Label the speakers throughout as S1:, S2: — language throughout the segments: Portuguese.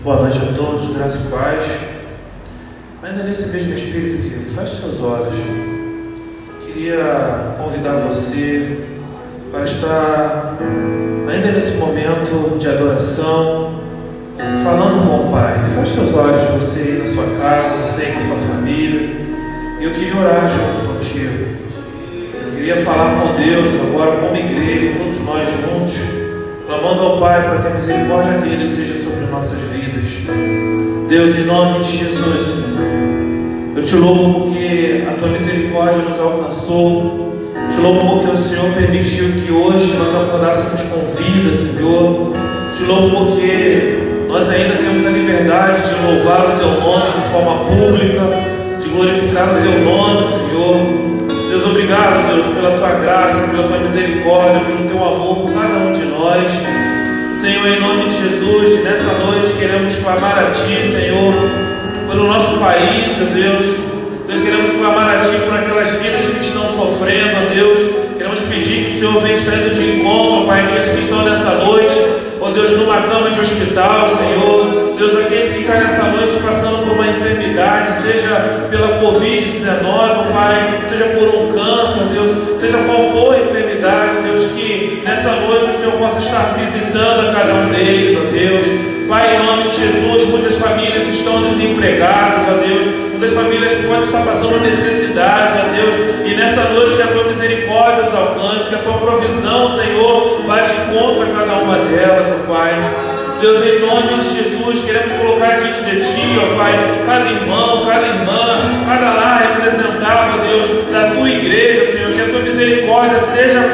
S1: Boa noite a todos, graças e paz. Ainda nesse mesmo espírito, querido, feche seus olhos. Queria convidar você para estar ainda nesse momento de adoração, falando com o Pai. Feche seus olhos, você aí na sua casa, você aí com a sua família. Eu queria orar junto contigo. Eu queria falar com Deus agora como igreja, todos nós juntos, clamando ao Pai para que a misericórdia dele seja sobre nossas vidas. Deus, em nome de Jesus, Senhor, eu te louvo porque a tua misericórdia nos alcançou. Te louvo porque o Senhor permitiu que hoje nós acordássemos com vida, Senhor. Te louvo porque nós ainda temos a liberdade de louvar o teu nome de forma pública, de glorificar o teu nome, Senhor. Deus, obrigado, Deus, pela tua graça, pela tua misericórdia, pelo teu amor por cada um de nós. Senhor, em nome de Jesus, nessa noite queremos clamar a Ti, Senhor, pelo nosso país, ó Deus. Deus, queremos clamar a Ti por aquelas vidas que estão sofrendo, ó Deus. Queremos pedir que o Senhor venha estando de encontro, Pai, aqueles que estão nessa noite, ó Deus, numa cama de hospital, Senhor. Deus, aquele que está nessa noite passando por uma enfermidade, seja pela Covid-19, ó Pai, seja por um câncer, Deus, seja qual for a enfermidade, Deus, que nessa noite o Senhor possa estar visitando a cada um deles, ó Deus. Pai, em nome de Jesus, muitas famílias estão desempregadas, ó Deus. Muitas famílias podem estar passando necessidades, ó Deus. E nessa noite que a tua misericórdia os alcance, que a tua provisão, Senhor, vá de encontro a cada uma delas, ó Pai. Deus, em nome de Jesus, queremos colocar diante de Ti, ó Pai, cada irmão, cada irmã, cada lar representado, ó Deus, da Tua igreja, Senhor, que a Tua misericórdia seja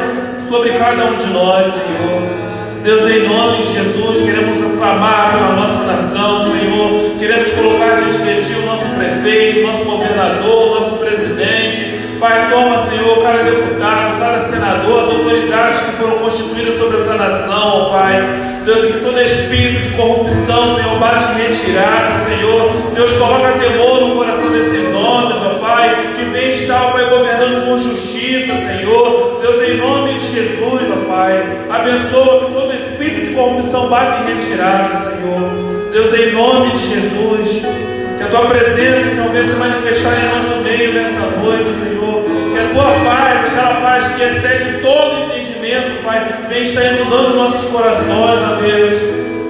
S1: sobre cada um de nós, Senhor. Deus, em nome de Jesus, queremos clamar pela nossa nação, Senhor. Queremos colocar diante de Ti o nosso prefeito, o nosso governador, o nosso presidente. Pai, toma, Senhor, cada deputado, cada senador, as autoridades que foram constituídas sobre essa nação, ó Pai. Deus, que todo espírito de corrupção, Senhor, bate em retirada, Senhor. Deus, coloca temor no coração desses homens, ó Pai, que vem estar, ó Pai, governando com justiça, Senhor. Deus, em nome de Jesus, ó Pai, abençoa que todo espírito de corrupção bate em retirada, Senhor. Deus, em nome de Jesus, que a Tua presença, Senhor, venha se manifestar em nosso meio nessa noite, Senhor. Que a Tua paz, aquela paz que excede todo entendimento, Pai, venha estar inundando nossos corações, ó Deus.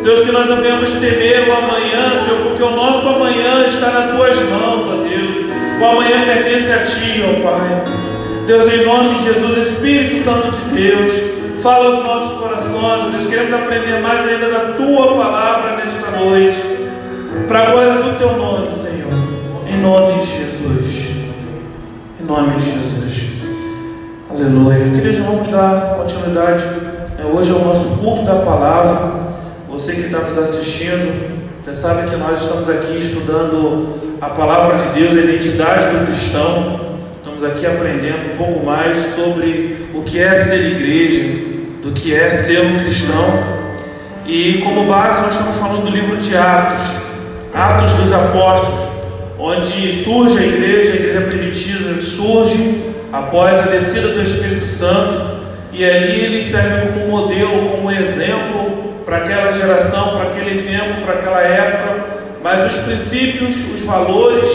S1: Deus, que nós não venhamos temer o amanhã, Senhor, porque o nosso amanhã está nas Tuas mãos, ó Deus. O amanhã pertence a Ti, ó Pai. Deus, em nome de Jesus, Espírito Santo de Deus, fala aos nossos corações, ó Deus. Queremos aprender mais ainda da Tua palavra nesta noite, para a glória do Teu nome, Senhor. Em nome de Jesus. Em nome de Jesus. Aleluia. Queridos, vamos dar continuidade. Hoje é o nosso culto da palavra. Você que está nos assistindo, já sabe que nós estamos aqui estudando a palavra de Deus, a identidade do cristão. Estamos aqui aprendendo um pouco mais sobre o que é ser igreja, do que é ser um cristão. E como base nós estamos falando do livro de Atos, Atos dos Apóstolos, onde surge a igreja primitiva surge após a descida do Espírito Santo, e ali ele serve como modelo, como exemplo para aquela geração, para aquele tempo, para aquela época. Mas os princípios, os valores,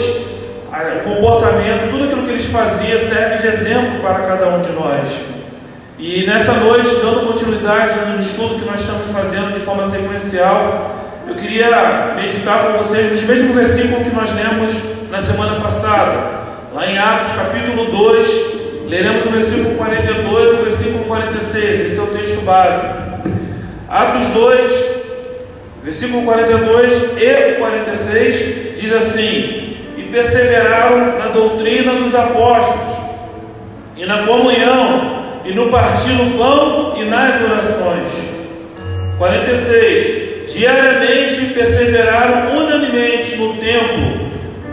S1: o comportamento, tudo aquilo que eles faziam serve de exemplo para cada um de nós. E nessa noite, dando continuidade no estudo que nós estamos fazendo de forma sequencial, eu queria meditar com vocês nos mesmos versículos que nós lemos na semana passada. Lá em Atos capítulo 2, leremos o versículo 42 e o versículo 46. Esse é o texto base. Atos 2, versículo 42 e 46, diz assim: E perseveraram na doutrina dos apóstolos, e na comunhão, e no partir do pão, e nas orações. 46. Diariamente perseveraram unanimemente no templo,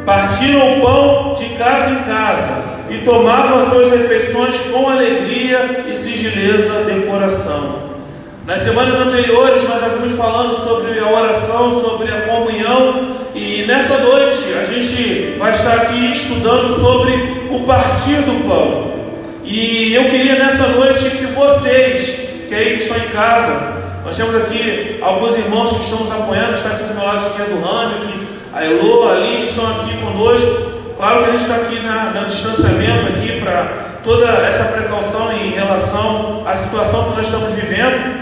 S1: partiram o pão de casa em casa, e tomavam as suas refeições com alegria e sigileza de coração. Nas semanas anteriores nós já vimos falando sobre a oração, sobre a comunhão, e nessa noite a gente vai estar aqui estudando sobre o partir do pão. E eu queria nessa noite que vocês, que aí estão em casa, Nós temos aqui alguns irmãos que estão nos apoiando, está aqui do meu lado esquerdo o Rami, a Elô, a Aline, estão aqui conosco. Claro que a gente está aqui no distanciamento aqui para toda essa precaução em relação à situação que nós estamos vivendo.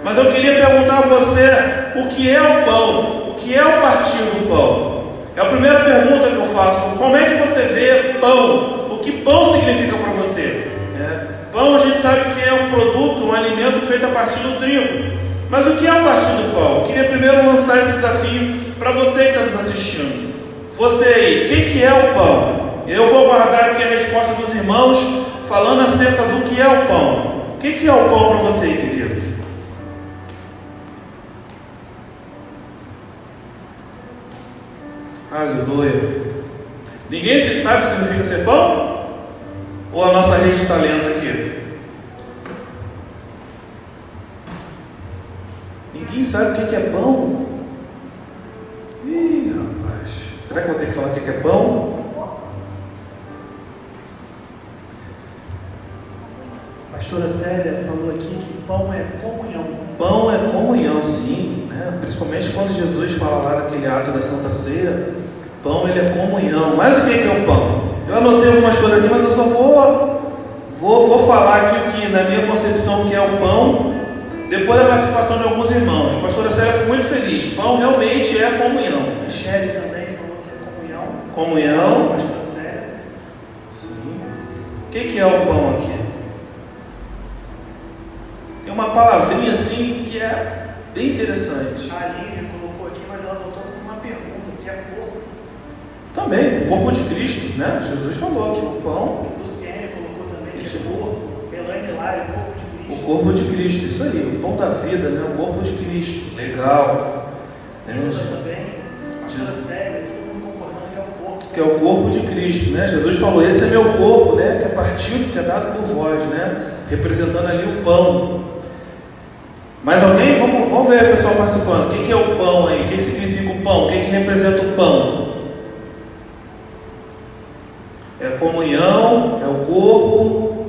S1: Mas eu queria perguntar a você, o que é o pão? O que é o partir do pão? É a primeira pergunta que eu faço. Como é que você vê pão? O que pão significa para você? Pão a gente sabe que é um produto, um alimento feito a partir do trigo. Mas o que é o partir do pão? Eu queria primeiro lançar esse desafio para você que está nos assistindo. Você aí, o que é o pão? Eu vou aguardar aqui a resposta dos irmãos falando acerca do que é o pão. O que é o pão para você, queridos? Aleluia. Ninguém sabe o que significa ser pão? Ou a nossa rede está lendo aqui? Ninguém sabe o que é pão? Ih, rapaz. Será que eu vou ter que falar o que é pão?
S2: A pastora Célia falou aqui que pão é comunhão.
S1: Pão é comunhão, sim, né? Principalmente quando Jesus fala lá naquele ato da Santa Ceia, pão ele é comunhão. Mas o que é o pão? Eu anotei algumas coisas aqui, mas eu só vou falar aqui o que na minha concepção que é o pão, depois da participação de alguns irmãos. A pastora Célia foi muito feliz. Pão realmente é comunhão.
S2: A Shelly também falou que é comunhão.
S1: Comunhão.
S2: A pastora Célia.
S1: Sim. O que é o pão aqui? Tem uma palavrinha assim que é bem interessante.
S2: A Aline colocou aqui, mas ela botou uma pergunta, se é corpo.
S1: Também, o corpo de Cristo, né? Jesus falou que o pão.
S2: Luciene colocou também que é corpo. Elaine Hilário, corpo de Cristo.
S1: O corpo de Cristo, isso aí, o pão da vida, né? O corpo de Cristo. Legal.
S2: Ilza também, a pastora Célia, todo mundo concordando que é o corpo.
S1: Que é o corpo de Cristo, né? Jesus falou, esse é meu corpo, né? Que é partido, que é dado por vós, né? Representando ali o pão. Mais alguém? Vamos ver o pessoal participando. O que é o pão aí? O que significa o pão? O que representa o pão? É a comunhão, é o corpo.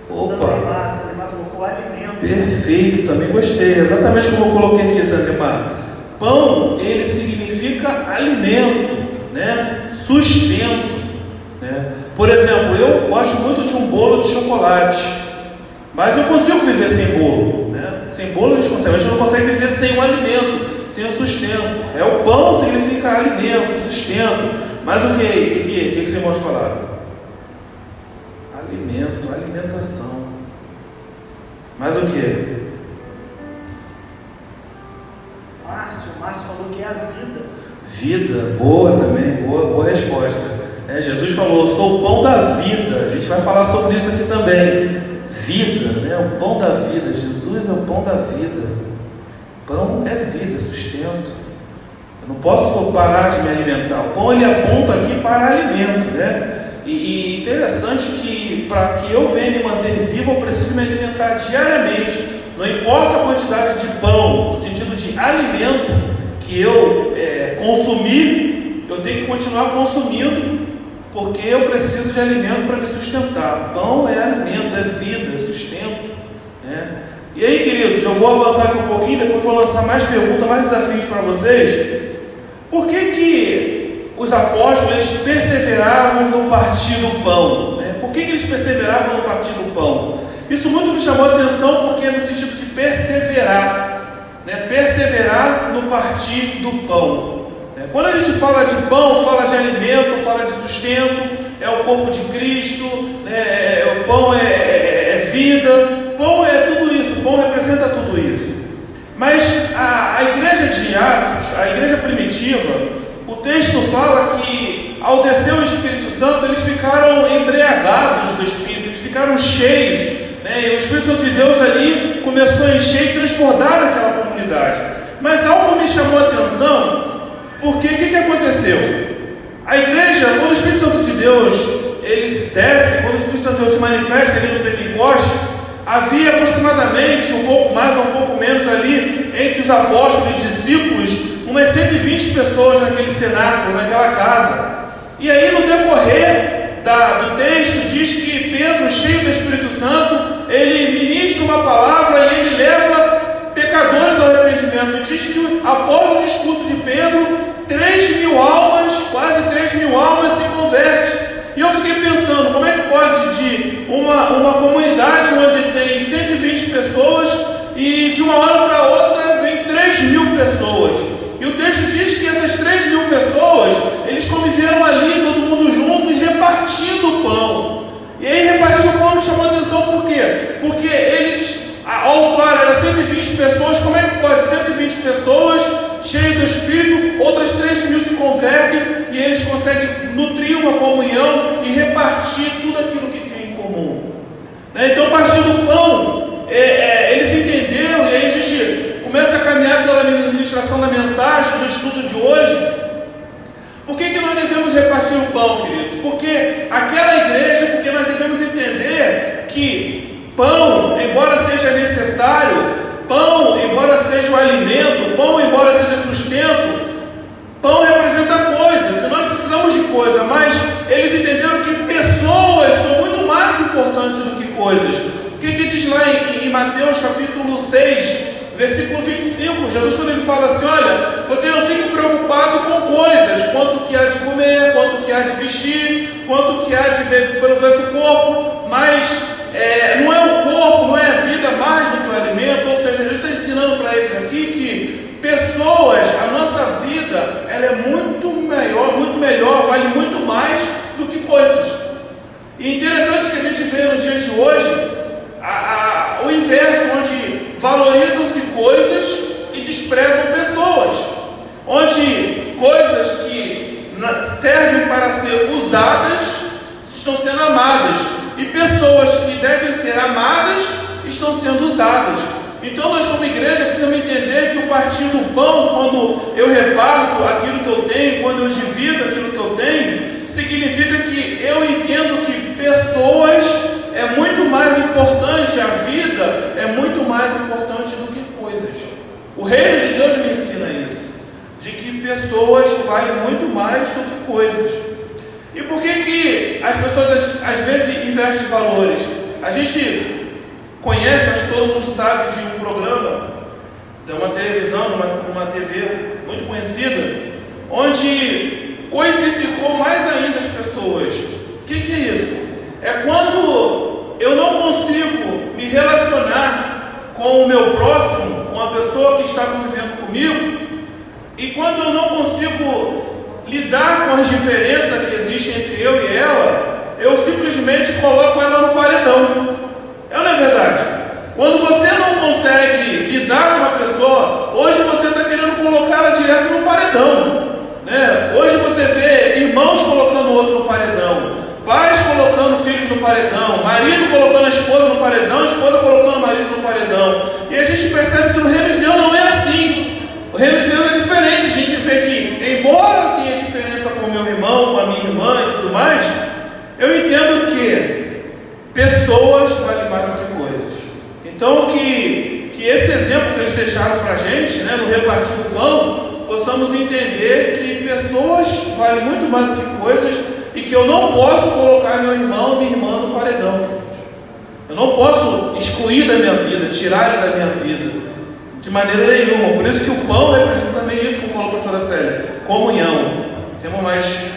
S1: Opa!
S2: Sandemar colocou alimento.
S1: Perfeito, também gostei. Exatamente como eu coloquei aqui, Sandemar. Pão, ele significa alimento, né? Sustento, né? Por exemplo, eu gosto muito de um bolo de chocolate, mas eu consigo viver sem bolo, né? Sem bolo a gente consegue, mas a gente não consegue viver sem o alimento, sem o sustento. O pão significa alimento, sustento. Mas o que você pode falar? Alimento, alimentação. Mas o que?
S2: Márcio falou que é a vida.
S1: Vida, boa também, boa resposta. Jesus falou, eu sou o pão da vida. A gente vai falar sobre isso aqui também. Vida, né? O pão da vida. Jesus é o pão da vida. Pão é vida, sustento. Eu não posso parar de me alimentar. O pão ele aponta aqui para alimento, né? E interessante que para que eu venha me manter vivo, eu preciso me alimentar diariamente. Não importa a quantidade de pão, no sentido de alimento que eu consumir, eu tenho que continuar consumindo, porque eu preciso de alimento para me sustentar. Pão é alimento, é vida, é sustento, né? E aí, queridos, eu vou avançar aqui um pouquinho, depois vou lançar mais perguntas, mais desafios para vocês. Por que os apóstolos perseveravam no partir do pão? Né? Por que eles perseveravam no partir do pão? Isso muito me chamou a atenção, porque é no sentido de perseverar, né? Perseverar no partir do pão. Quando a gente fala de pão, fala de alimento, fala de sustento, é o corpo de Cristo, né? O pão é vida, pão é tudo isso, o pão representa tudo isso. Mas a igreja de Atos, a igreja primitiva, o texto fala que ao descer o Espírito Santo, eles ficaram embriagados do Espírito, eles ficaram cheios, né? E o Espírito Santo de Deus ali começou a encher e transbordar naquela comunidade. Mas algo me chamou a atenção, porque o que aconteceu? A igreja, quando o Espírito Santo de Deus ele desce, quando o Espírito Santo de Deus se manifesta ali no Pentecostes, havia aproximadamente um pouco mais ou um pouco menos ali entre os apóstolos e discípulos, umas 120 pessoas naquele cenáculo, naquela casa. E aí no decorrer do texto diz que Pedro, cheio do Espírito Santo, ele ministra uma palavra e ele leva exemplo, diz que após o discurso de Pedro, 3.000 almas, quase 3.000 almas se convertem. E eu fiquei pensando, como é que pode de uma comunidade onde tem 120 pessoas e de uma hora para outra vem 3.000 pessoas? E o texto diz que essas 3.000 pessoas, eles conviveram ali, todo mundo junto e repartindo o pão. E aí repartir o pão me chamou a atenção, por quê? Porque ao autor era 120 pessoas, como é que pode 120 pessoas, cheias do Espírito, outras 3.000 se convertem e eles conseguem nutrir uma comunhão e repartir tudo aquilo que tem em comum. Então, partindo do pão, eles entenderam, e aí a gente começa a caminhar pela ministração da mensagem, do estudo de hoje. Por que nós devemos repartir o pão, queridos? Porque nós devemos entender que pão, embora seja necessário, pão, embora seja o alimento, pão, embora seja sustento, pão representa coisas, e nós precisamos de coisas, mas eles entenderam que pessoas são muito mais importantes do que coisas. O que diz lá em Mateus capítulo 6, versículo 25, Jesus, quando ele fala assim, olha, você não fique preocupado com coisas, quanto que há de comer, quanto que há de vestir, quanto que há de beber pelo vosso corpo, mas não é o corpo, não é a vida mais do que o alimento. Ou seja, Jesus está ensinando para eles aqui que pessoas, a nossa vida, ela é muito melhor, vale muito mais do que coisas. E interessante que a gente vê nos dias de hoje o inverso, onde valorizam-se coisas e desprezam pessoas, onde coisas que servem para ser usadas estão sendo amadas, e pessoas que devem ser amadas estão sendo usadas. Então nós, como igreja, precisamos entender que o partir do pão, quando eu reparto aquilo que eu tenho, quando eu divido aquilo que eu tenho, significa que eu entendo que pessoas é muito mais importante, a vida é muito mais importante do que coisas. O reino de Deus me ensina isso, de que pessoas valem muito mais do que coisas. E por que as pessoas às vezes investem valores? A gente conhece, acho que todo mundo sabe, de um programa, de uma televisão, uma TV muito conhecida, onde coisificou mais ainda as pessoas. O que é isso? É quando eu não consigo me relacionar com o meu próximo, com a pessoa que está convivendo comigo, e quando eu não consigo lidar com as diferenças que existem entre eu e ela, eu simplesmente coloco ela no paredão. É ou não é verdade? Quando você não consegue lidar com uma pessoa, hoje você está querendo colocá-la direto no paredão, né? Hoje você vê irmãos colocando o outro no paredão, pais colocando filhos no paredão, marido colocando a esposa no paredão, a esposa colocando o marido no paredão. E a gente percebe que no reino de Deus não é assim. O reino de Deus é diferente. A gente vê que, embora tenha diferença com o meu irmão, com a minha irmã e tudo mais, eu entendo que pessoas valem mais do que coisas. Então que esse exemplo que eles deixaram para a gente, né, no repartir do pão, possamos entender que pessoas valem muito mais do que coisas, e que eu não posso colocar meu irmão, minha irmã no paredão. Eu não posso excluir da minha vida, tirar ele da minha vida, de maneira nenhuma. Por isso que o pão representa também isso, como falou a pastora Célia, comunhão. Temos mais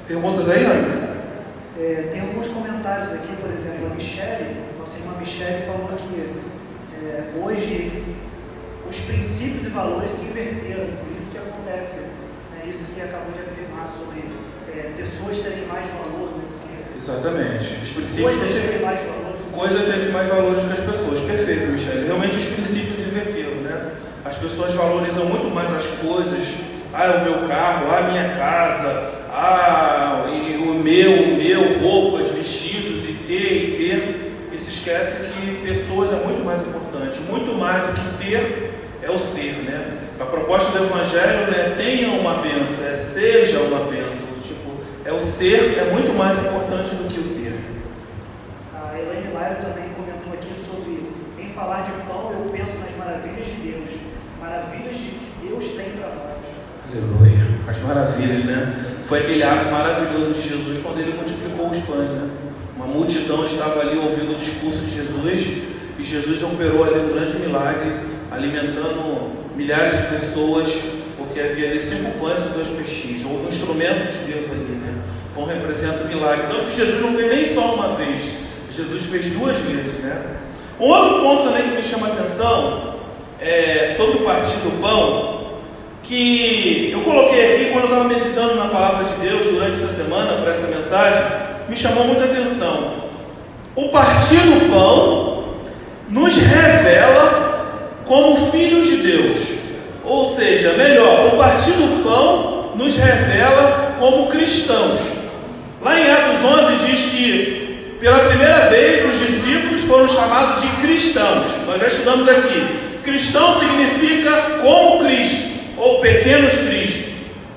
S1: perguntas aí, Ana?
S2: Tem alguns comentários aqui, por exemplo, a Michele, nossa irmã Michele, falou que hoje os princípios e valores se inverteram, por isso que acontece isso que você acabou de afirmar sobre pessoas terem mais valor do que...
S1: Exatamente. Os princípios
S2: terem mais valor.
S1: Coisas terem mais valor do que as pessoas. Perfeito, Michele. Realmente os princípios inverteram, né? As pessoas valorizam muito mais as coisas. O meu carro, a minha casa, e o meu, roupas, vestidos, e ter. E se esquece que pessoas é muito mais importante. Muito mais do que ter é o ser, né? A proposta do Evangelho, né? Tenha uma bênção, seja uma bênção. O ser é muito mais importante do que o ter.
S2: A Elaine Lairo também comentou aqui sobre, em falar de pão, eu penso nas maravilhas de Deus, maravilhas que Deus tem para nós.
S1: Aleluia. As maravilhas, né? Foi aquele ato maravilhoso de Jesus quando ele multiplicou os pães, né? Uma multidão estava ali ouvindo o discurso de Jesus, e Jesus operou ali um grande milagre, alimentando milhares de pessoas, porque havia ali 5 pães e 2 peixes. Houve um instrumento de Deus ali, né? Pão representa o milagre. Então, que Jesus não fez nem só uma vez, Jesus fez 2 vezes, né? Um outro ponto também que me chama a atenção é sobre o partir do pão, que eu coloquei aqui quando eu estava meditando na palavra de Deus durante essa semana, para essa mensagem, me chamou muita atenção. O partir do pão nos revela como filhos de Deus, ou seja, melhor, o partir do pão nos revela como cristãos. Lá em Atos 11 diz que pela primeira vez os discípulos foram chamados de cristãos. Nós já estudamos aqui. Cristão significa como Cristo, ou pequenos Cristo,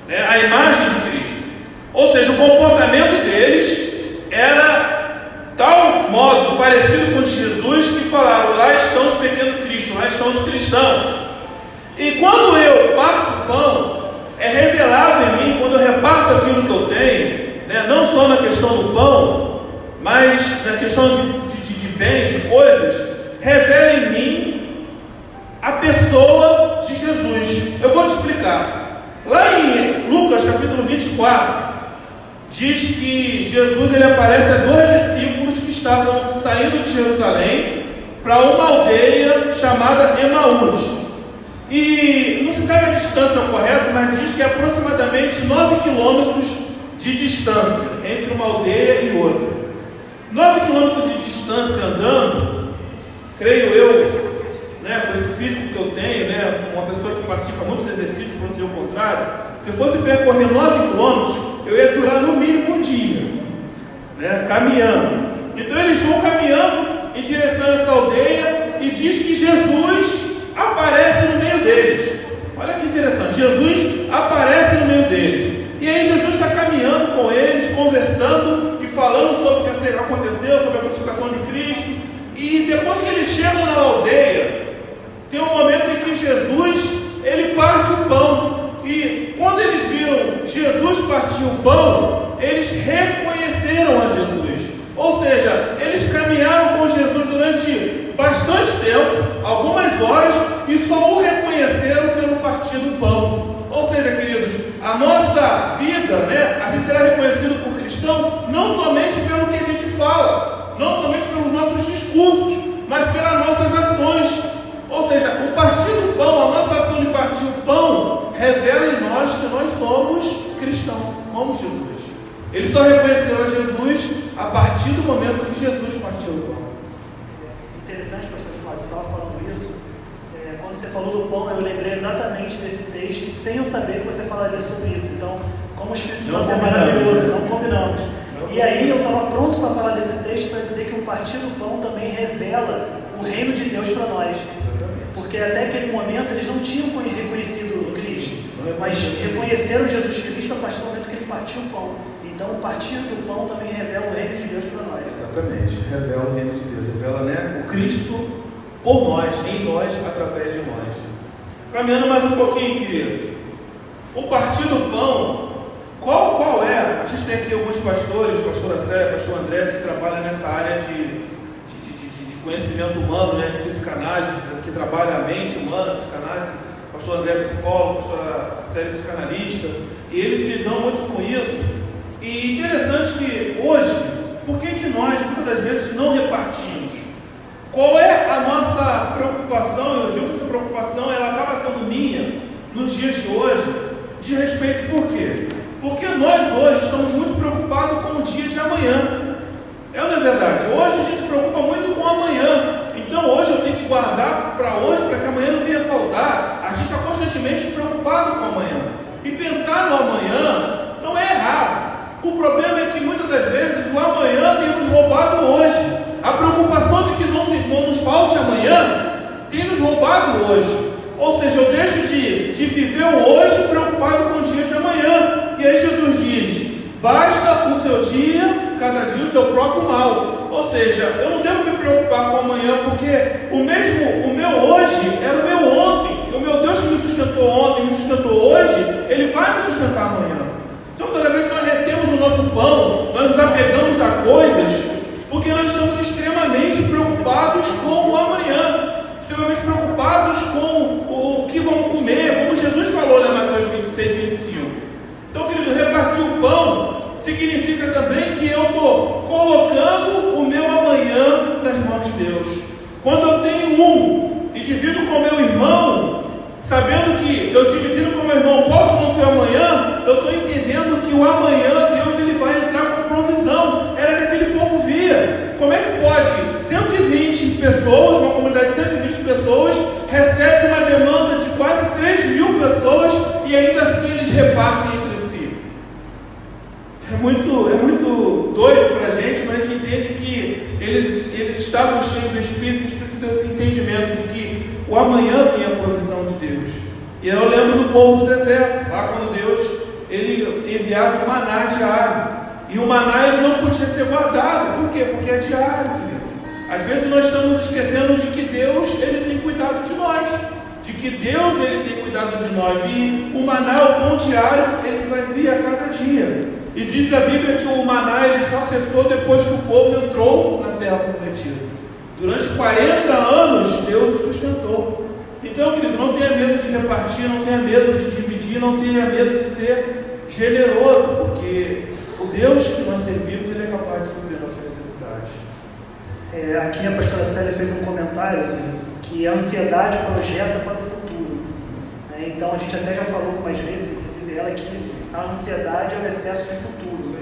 S1: né? A imagem de Cristo. Ou seja, o comportamento deles era tal modo parecido com o de Jesus que falaram: lá estão os pequenos Cristos, lá estão os cristãos. E quando eu parto o pão, é revelado em mim, quando eu reparto aquilo que eu tenho, né? Não só na questão do pão, mas na questão de bens, de coisas, revela em mim a pessoa de Jesus. Eu vou te explicar. Lá em Lucas capítulo 24, diz que Jesus ele aparece a 2 discípulos que estavam saindo de Jerusalém para uma aldeia chamada Emaús. E não se sabe a distância correta, mas diz que é aproximadamente 9 quilômetros de distância entre uma aldeia e outra. 9 quilômetros de distância andando, creio eu, né, com esse físico que eu tenho, né, uma pessoa que pratica muitos exercícios, para dizer o contrário, se eu fosse percorrer 9 quilômetros, eu ia durar no mínimo um dia, né, caminhando. Então eles vão caminhando em direção a essa aldeia e diz que Jesus aparece no meio deles. Olha que interessante, Jesus aparece no meio deles. E aí Jesus está caminhando com eles, conversando e falando sobre o que aconteceu, sobre a crucificação de Cristo. E depois que eles chegam na aldeia, tem um momento em que Jesus, ele parte o pão. E quando eles viram Jesus partir o pão, eles reconheceram a Jesus. Ou seja, eles caminharam com Jesus durante bastante tempo, algumas horas, e só o reconheceram pelo partir do pão. Ou seja, queridos, a nossa vida, né, a gente será reconhecido por cristão não somente pelo que a gente fala, não somente pelos nossos discursos, mas pelas nossas ações. Ou seja, o partir do pão, a nossa ação de partir o pão, revela em nós que nós somos cristãos, como Jesus. Eles só reconheceram a Jesus a partir do momento que Jesus partiu o pão.
S2: Interessante, pastor Timóteo, você estava falando isso. Quando você falou do pão, eu lembrei exatamente desse texto, sem eu saber que você falaria sobre isso. Então, como o Espírito Santo é maravilhoso, não combinamos. E aí eu estava pronto para falar desse texto para dizer que o partir do pão também revela o reino de Deus para nós. Porque até aquele momento eles não tinham reconhecido Cristo, mas reconheceram Jesus Cristo a partir do momento que ele partiu o pão. Então o partir do pão também revela o reino de Deus para nós.
S1: Exatamente, revela o reino de Deus, revela, né, o Cristo por nós, em nós, através de nós. Caminhando mais um pouquinho, queridos. O partir do pão, qual é? A gente tem aqui alguns pastores, pastora Célia, pastor André, que trabalham nessa área de conhecimento humano, né, de psicanálise, que trabalha a mente humana, psicanálise. Pastor André é psicólogo, pastora Célia psicanalista, e eles lidam muito com isso. E interessante que hoje, por que nós muitas das vezes não repartimos? Qual é a nossa preocupação? Eu digo que essa preocupação ela acaba sendo minha nos dias de hoje, de respeito por quê? Porque nós hoje estamos muito preocupados com o dia de amanhã. É ou não é verdade? Hoje a gente se preocupa muito com amanhã. Então hoje eu tenho que guardar para hoje, para que amanhã não venha faltar. A gente está constantemente preocupado com amanhã. E pensar no amanhã não é errado. O problema é que muitas das vezes o amanhã tem nos roubado hoje. A preocupação de que não nos falte amanhã tem nos roubado hoje. Ou seja, eu deixo de viver o hoje preocupado com o dia de amanhã. E aí Jesus diz: basta o seu dia, cada dia o seu próprio mal. Ou seja, eu não devo me preocupar com amanhã, porque o meu hoje era o meu ontem. E o meu Deus que me sustentou ontem, me sustentou hoje, Ele vai me sustentar amanhã. Então toda vez que nós retemos o nosso pão, nós nos apegamos a coisas, porque nós estamos extremamente preocupados com o amanhã, extremamente preocupados preocupados com o que vão comer, como Jesus falou lá em Mateus 26, 25. Então, querido, repartir o pão significa também que eu estou colocando o meu amanhã nas mãos de Deus. Quando eu tenho e divido com o meu irmão, sabendo que eu dividindo com o meu irmão posso não ter amanhã, eu estou entendendo que o amanhã Deus ele vai entrar com provisão. Era que aquele povo via. Como é que pode 120 pessoas, uma comunidade de 120 pessoas, recebe uma demanda de quase 3.000 pessoas e ainda assim eles repartem entre si? É muito doido para a gente, mas a gente entende que eles estavam cheios do Espírito, o Espírito deu esse entendimento de que o amanhã vinha a provisão de Deus. E eu lembro do povo do deserto, lá quando Deus ele enviava o maná diário. E o maná ele não podia ser guardado. Por quê? Porque é diário, queridos. Às vezes nós estamos esquecendo de que Deus ele tem cuidado de nós. De que Deus ele tem cuidado de nós. E o maná, o pão diário, ele vai vir a cada dia. E diz a Bíblia que o maná ele só cessou depois que o povo entrou na terra prometida. Durante 40 anos Deus o sustentou. Então, querido, não tenha medo de repartir, não tenha medo de dividir, não tenha medo de ser generoso, porque o Deus que nós servimos, ele é capaz de suprir a nossa necessidade.
S2: Aqui a pastora Célia fez um comentário que a ansiedade projeta para o futuro. Então a gente até já falou algumas vezes, inclusive ela, que a ansiedade é o excesso de futuro.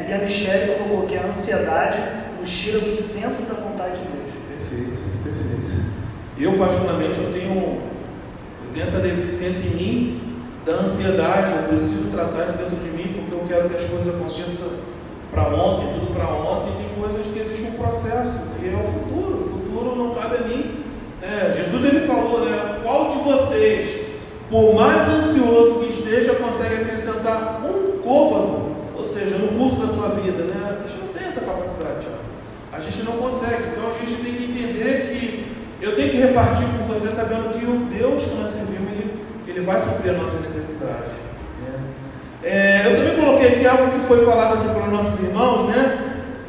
S2: E a Michelle colocou que a ansiedade nos tira do centro da vontade de Deus.
S1: Perfeito. Eu particularmente eu tenho essa deficiência em mim da ansiedade. Eu preciso tratar isso dentro de mim porque eu quero que as coisas aconteçam para ontem, tudo para ontem. E tem coisas que existe um processo, que é o futuro. O futuro não cabe a mim. Jesus ele falou, qual de vocês, por mais ansioso que esteja, consegue acrescentar um côvado, ou seja, no curso da sua vida, A gente não tem essa capacidade, a gente não consegue. Então a gente tem que entender que eu tenho que repartir com você, sabendo que o Deus que nós servimos, ele vai suprir a nossa necessidade. Eu também coloquei aqui algo que foi falado aqui para os nossos irmãos,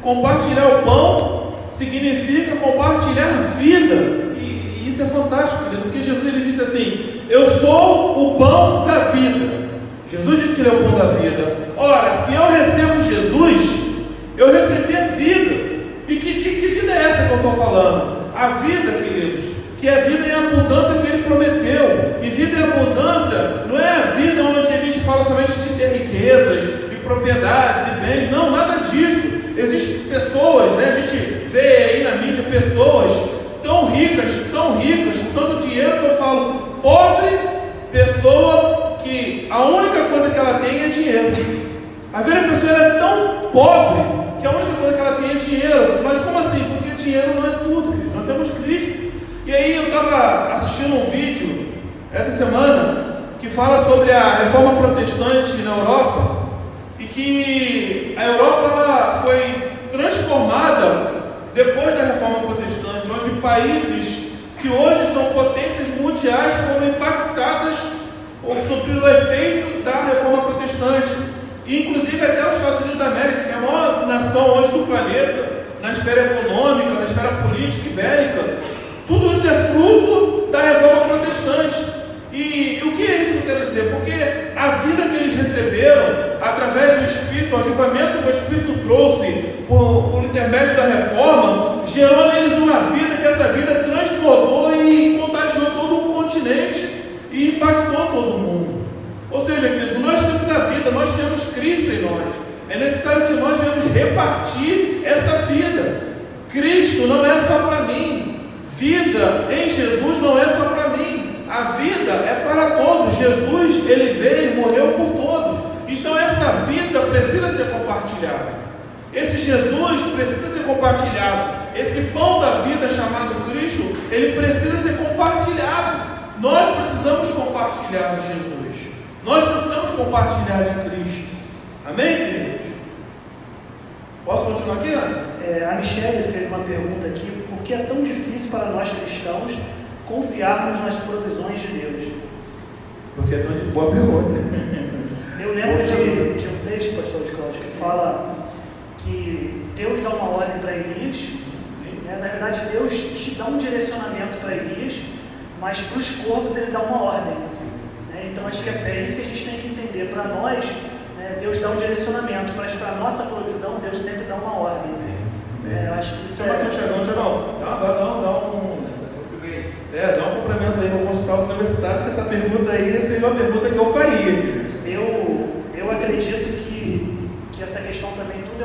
S1: Compartilhar o pão significa compartilhar vida. E isso é fantástico, querido, porque Jesus ele disse assim: eu sou o pão da vida. Jesus disse que ele é o pão da vida. Ora, se eu recebo Jesus, eu recebi a vida. E que vida é essa que eu estou falando? A vida, queridos, que a vida é a abundância que ele prometeu. E vida é abundância não é a vida onde a gente fala somente de ter riquezas e propriedades e bens. Não, nada disso. Existem pessoas, a gente vê aí na mídia pessoas tão ricas, com tanto dinheiro que eu falo, pobre pessoa que a única coisa que ela tem é dinheiro. A pessoa ela é tão pobre que a única coisa que ela tem é dinheiro. Mas como assim? Porque dinheiro não é tudo, queridos. Nós temos Cristo. E aí eu estava assistindo um vídeo essa semana que fala sobre a reforma protestante na Europa e que a Europa ela foi transformada depois da reforma protestante, onde países que hoje são potências mundiais foram impactadas ou sofreram o efeito da reforma protestante. E, inclusive até os Estados Unidos da América, que é a maior nação hoje do planeta, na esfera econômica, na esfera política e bélica, tudo isso é fruto da reforma protestante. E o que é isso que eu quero dizer? Porque a vida que eles receberam, através do Espírito, o avivamento que o Espírito trouxe por intermédio da reforma, gerou neles uma vida que essa vida transbordou e contagiou todo um continente e impactou todo mundo. Ou seja, querido, nós temos a vida, nós temos Cristo em nós. É necessário que nós venhamos repartir essa vida. Cristo não é só para mim. Vida em Jesus não é só para mim. A vida é para todos. Jesus, ele veio e morreu por todos. Então essa vida precisa ser compartilhada. Esse Jesus precisa ser compartilhado. Esse pão da vida chamado Cristo, ele precisa ser compartilhado. Nós precisamos compartilhar de Jesus. Nós precisamos compartilhar de Cristo. Amém, queridos? Posso continuar aqui, Ana?
S2: A Michelle fez uma pergunta aqui: por que é tão difícil para nós cristãos confiarmos nas provisões de Deus?
S1: Porque é tão difícil. Boa pergunta.
S2: Eu lembro de um texto, pastor Cláudio, que fala que Deus dá uma ordem para Elias. Na verdade, Deus te dá um direcionamento para Elias, mas para os corvos ele dá uma ordem. Né? Então acho que é isso que a gente tem que entender. Para nós, né, Deus dá um direcionamento, mas para a nossa provisão, Deus sempre dá uma ordem. Eu acho que isso
S1: Dá um complemento aí, vou consultar os universitários, que essa pergunta aí seria uma pergunta que eu faria.
S2: Eu acredito que essa questão também tudo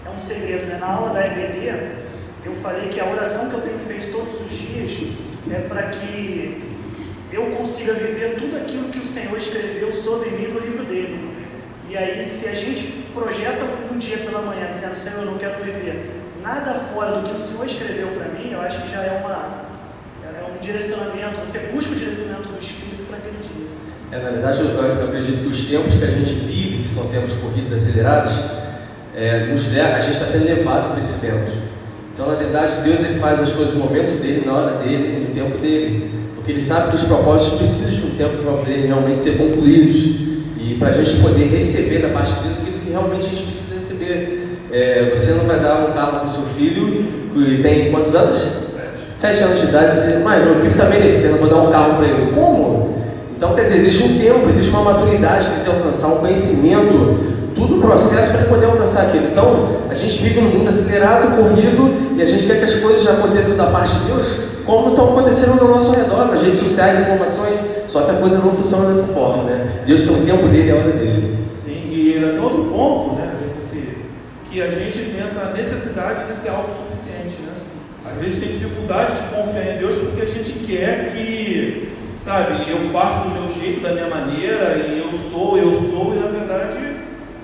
S2: é um segredo. Né? Na aula da EBD, eu falei que a oração que eu tenho feito todos os dias é para que eu consiga viver tudo aquilo que o Senhor escreveu sobre mim no livro dele. E aí, se a gente projeta um dia pela manhã, dizendo, Senhor, eu não quero viver nada fora do que o Senhor escreveu para mim, eu acho que já é um direcionamento, você busca o direcionamento do Espírito para aquele dia.
S3: Na verdade, eu acredito que os tempos que a gente vive, que são tempos corridos, acelerados, a gente está sendo levado para esse vento. Então, na verdade, Deus ele faz as coisas no momento dele, na hora dele, no tempo dele, porque Ele sabe que os propósitos precisam de um tempo para poderem realmente ser concluídos e para a gente poder receber da parte de Deus aquilo que realmente a gente precisa receber. Você não vai dar um carro para o seu filho que tem quantos anos? 7 anos de idade. Mas meu filho está merecendo, vou dar um carro para ele. Como? Então, quer dizer, existe um tempo, existe uma maturidade que ele tem que alcançar, um conhecimento, tudo o processo para ele poder alcançar aquilo. Então, a gente vive num mundo acelerado, corrido, e a gente quer que as coisas já aconteçam da parte de Deus, como estão acontecendo ao nosso redor, nas redes sociais, informações, só que a coisa não funciona dessa forma, né? Deus tem o tempo dele e a hora dele.
S1: Sim, e é outro ponto, né, que a gente tem essa necessidade de ser autossuficiente, né? Às vezes tem dificuldade de confiar em Deus porque a gente quer que, sabe, eu faço do meu jeito, da minha maneira, e eu sou, e na verdade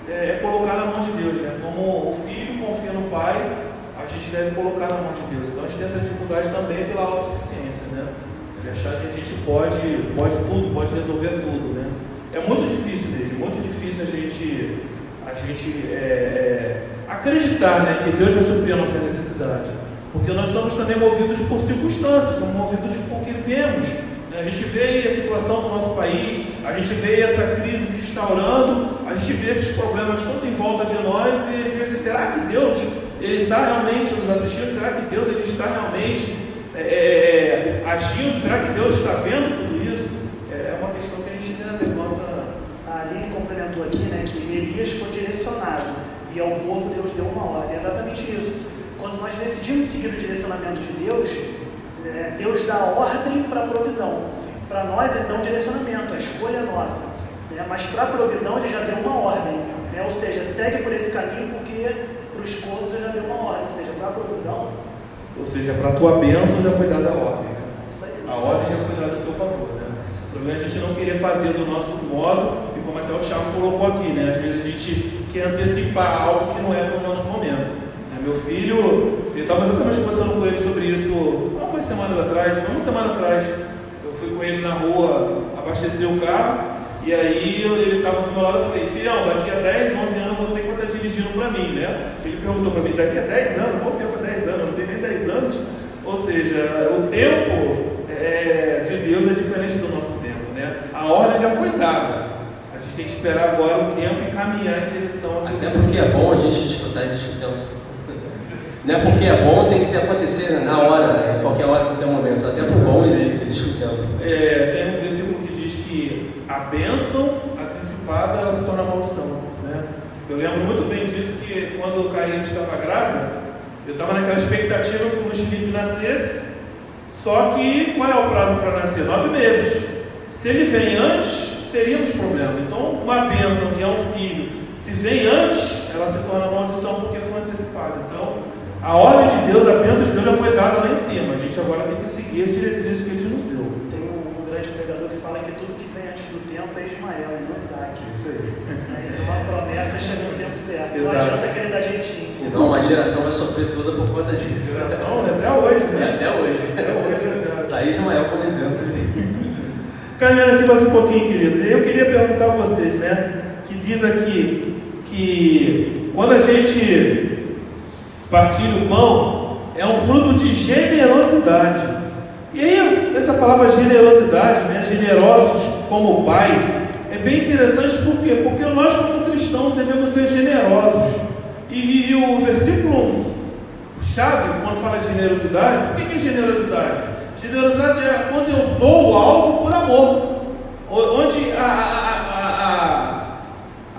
S1: é colocar na mão de Deus, né? Como o filho confia no pai, a gente deve colocar na mão de Deus. Então a gente tem essa dificuldade também pela autossuficiência, né? De achar que a gente pode tudo, pode resolver tudo, né? É muito difícil mesmo, muito difícil a gente acreditar, né, que Deus vai suprir a nossa necessidade, porque nós estamos também movidos por circunstâncias, somos movidos por que vemos, né? A gente vê aí a situação do nosso país, a gente vê essa crise se instaurando, a gente vê esses problemas tanto em volta de nós e às vezes, será que Deus ele está realmente nos assistindo? Será que Deus ele está realmente agindo? Será que Deus está vendo tudo isso? É uma questão que a gente levanta.
S2: A Aline complementou aqui, né, que Elias foi direcionado e ao povo Deus deu uma ordem. É exatamente isso. Quando nós decidimos seguir o direcionamento de Deus, Deus dá ordem para a provisão. Para nós ele dá um direcionamento, a escolha é nossa. Né? Mas para a provisão ele já deu uma ordem. Né? Ou seja, segue por esse caminho porque para os corvos ele já deu uma ordem. Ou seja, para a provisão.
S1: Ou seja, para a tua bênção já foi dada a ordem. Né?
S2: Isso aí.
S1: A ordem já foi dada a seu favor. Né? O problema é a gente não querer fazer do nosso modo, e como até o Thiago colocou aqui, né? Às vezes a gente quer antecipar algo que não é para o nosso momento. Né? Meu filho, eu estava exatamente conversando com ele sobre isso uma semana atrás. Eu fui com ele na rua abastecer o carro, e aí ele estava do meu lado. Eu falei, filhão, daqui a 10, 11 anos você que vai estar dirigindo para mim, né? Ele perguntou para mim, daqui a 10 anos? Qual tempo é 10 anos? Eu não tenho nem 10 anos. Ou seja, o tempo de Deus é diferente do nosso tempo, né? A ordem já foi dada. A gente tem que esperar agora o tempo e caminhar em direção a
S3: Até porque é bom a gente desfrutar esse tempo. Não é porque é bom, tem que se acontecer na hora, né? Em qualquer hora, em qualquer momento. Até por bom existe o tempo.
S1: Tem um versículo que diz que a bênção antecipada ela se torna maldição, né? Eu lembro muito bem disso, que quando Karine estava grávida, eu estava naquela expectativa que o Luiz Felipe nascesse, só que qual é o prazo para nascer? 9 meses. Se ele vem antes, teríamos problema. Então, uma bênção que é um filho, se vem antes, ela se torna maldição porque foi antecipada. Então, a ordem de Deus, a bênção de Deus já foi dada lá em cima. A gente agora tem que seguir as diretrizes que Ele nos deu.
S2: Tem um grande pregador que fala que tudo que vem antes do tempo é Ismael e não Isaac.
S1: Isso aí.
S2: Então a promessa chega no tempo certo. Não
S1: Exato.
S2: adianta querer dar jeitinho.
S3: Senão uma geração vai sofrer toda por conta disso.
S1: Geração, até hoje, né?
S3: Até hoje. Tá aí Ismael como exemplo.
S1: Caminhando aqui mais um pouquinho, queridos. Eu queria perguntar a vocês, né? Que diz aqui que quando a gente partilha o pão, é um fruto de generosidade. E aí, essa palavra generosidade, né? Generosos como Pai, é bem interessante, por quê? Porque nós, como cristãos, devemos ser generosos. E o versículo chave, quando fala de generosidade, por que é generosidade? Generosidade é quando eu dou algo por amor, onde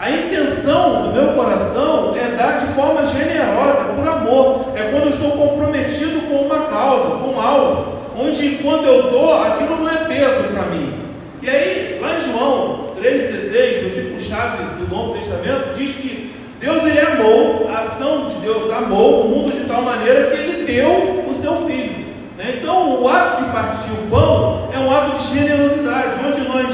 S1: a intenção do meu coração é dar de forma generosa, por amor. É quando eu estou comprometido com uma causa, com algo, onde quando eu dou, aquilo não é peso para mim. E aí, lá em João 3,16, versículo-chave do Novo Testamento, diz que Deus, ele amou, a ação de Deus amou o mundo de tal maneira que ele deu o seu Filho. Então, o ato de partir o pão é um ato de generosidade, onde nós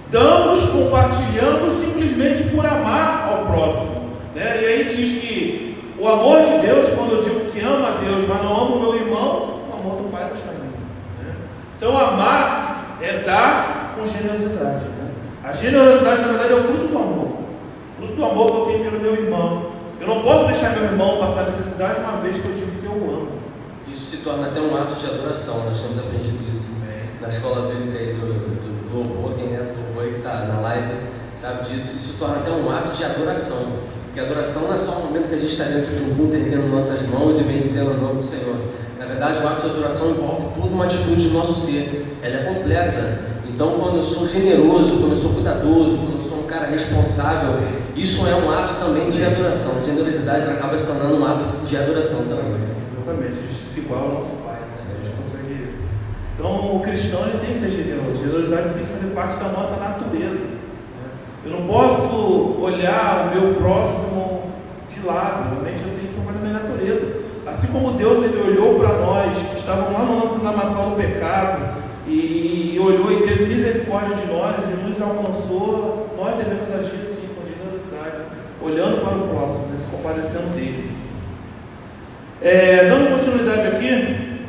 S1: damos, compartilhamos simplesmente por amar ao próximo. E aí diz que o amor de Deus, quando eu digo que amo a Deus, mas não amo o meu irmão, o amor do Pai não está em mim. Então, amar é dar com generosidade. A generosidade, na verdade, é o fruto do amor. O fruto do amor que eu tenho pelo meu irmão. Eu não posso deixar meu irmão passar necessidade uma vez que eu digo que eu o amo.
S3: Isso se torna até um ato de adoração. Nós temos aprendido isso na escola bíblica aí do louvor. Quem é do louvor aí que está na live sabe disso. Isso se torna até um ato de adoração. Porque a adoração não é só o momento que a gente está dentro de um culto, erguendo nossas mãos e bendizendo o nome do Senhor. Na verdade, o ato de adoração envolve toda uma atitude do nosso ser. Ela é completa. Então, quando eu sou generoso, quando eu sou cuidadoso, quando eu sou um cara responsável, isso é um ato também de adoração. A generosidade ela acaba se tornando um ato de adoração também.
S1: Exatamente, a gente se iguala ao nosso Pai, a gente consegue. Então, o cristão ele tem que ser generoso. Generosidade tem que fazer parte da nossa natureza. Eu não posso olhar o meu próximo de lado, realmente eu tenho que formar da minha natureza. Assim como Deus ele olhou para nós que estavam lá na maçã do pecado e olhou e teve misericórdia de nós, ele nos alcançou, nós devemos agir assim, com generosidade, olhando para o próximo, se compadecendo dele. Dando continuidade aqui,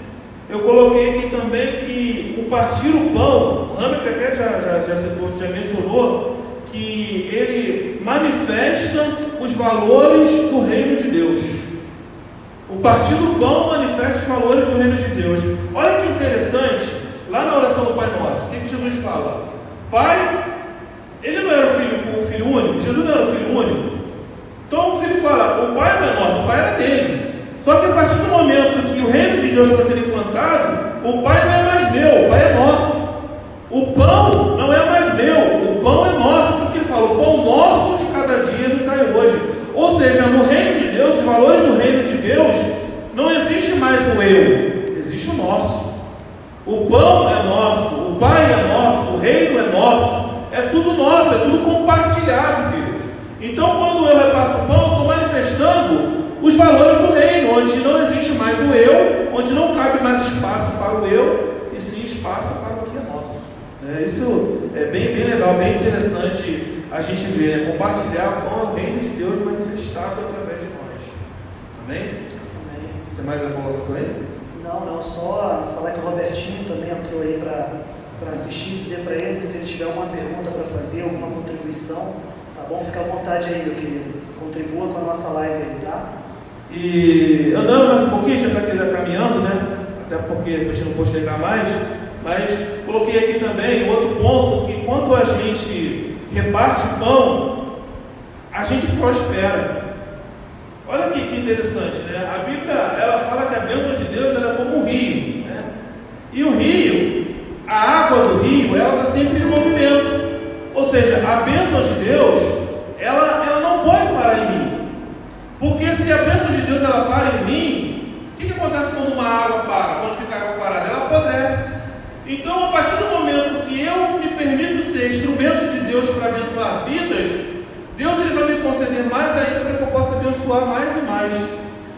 S1: eu coloquei aqui também que o partir o pão, o Hamilton até já mencionou, que ele manifesta os valores do reino de Deus. O partir do pão manifesta os valores do reino de Deus. Olha que interessante, lá na oração do Pai Nosso, o que Jesus fala? Pai, ele não era o filho único, Jesus não era o filho único. Então ele fala, o Pai não é nosso, o Pai era dele. Só que a partir do momento que o reino de Deus vai ser implantado, o Pai não é mais meu, o Pai é nosso. O pão não é mais meu, o pão é nosso. Por isso que ele fala, o pão nosso de cada dia nos dai hoje. Ou seja, no reino de Deus, os valores do reino de Deus, não existe mais o eu, existe o nosso. O pão é nosso, o Pai é nosso, o reino é nosso, é tudo nosso, é tudo compartilhado, queridos. Então, quando eu reparto o pão, eu estou manifestando os valores do reino, onde não existe mais o eu, onde não cabe mais espaço para o eu, e sim espaço para o que é nosso. Isso é bem legal, bem interessante a gente ver, compartilhar com o reino de Deus manifestado através de nós. Amém?
S2: Amém.
S1: Tem mais alguma colocação aí?
S2: Não, só falar que o Robertinho também entrou aí para assistir, dizer para ele se ele tiver alguma pergunta para fazer, alguma contribuição, tá bom? Fica à vontade aí, meu querido, contribua com a nossa live aí, tá?
S1: E andando mais um pouquinho, já está caminhando, né? Até porque a gente não pode pegar mais, mas coloquei aqui também outro ponto, que quando a gente reparte pão, a gente prospera. Olha aqui que interessante, né? A Bíblia, ela fala que a bênção de Deus ela é como um rio, né? E o rio, a água do rio, ela está sempre em movimento. Ou seja, a bênção de Deus, ela não pode parar em mim. Porque se a bênção de Deus ela para em mim, o que acontece quando uma água para? Quando fica a água parada, ela apodrece. Então, a partir do momento que eu me permito ser instrumento de Deus para abençoar vidas, Deus ele vai me conceder mais ainda para que eu possa abençoar mais e mais.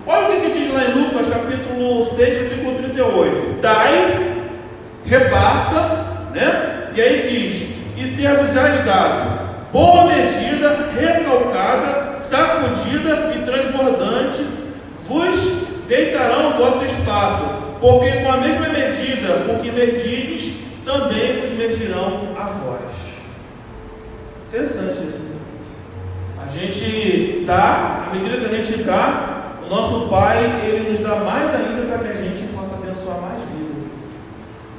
S1: Olha o que diz lá em Lucas, capítulo 6, versículo 38. Dai, reparta, né? E aí diz, e se avisares dado, boa medida, recalcada, sacudida e transbordante, vos deitarão o vosso espaço, porque com a mesma medida com que medides, também vos medirão a vós. Interessante isso. A gente dá, à medida que a gente dá, o nosso Pai, Ele nos dá mais ainda para que a gente possa abençoar mais vidas.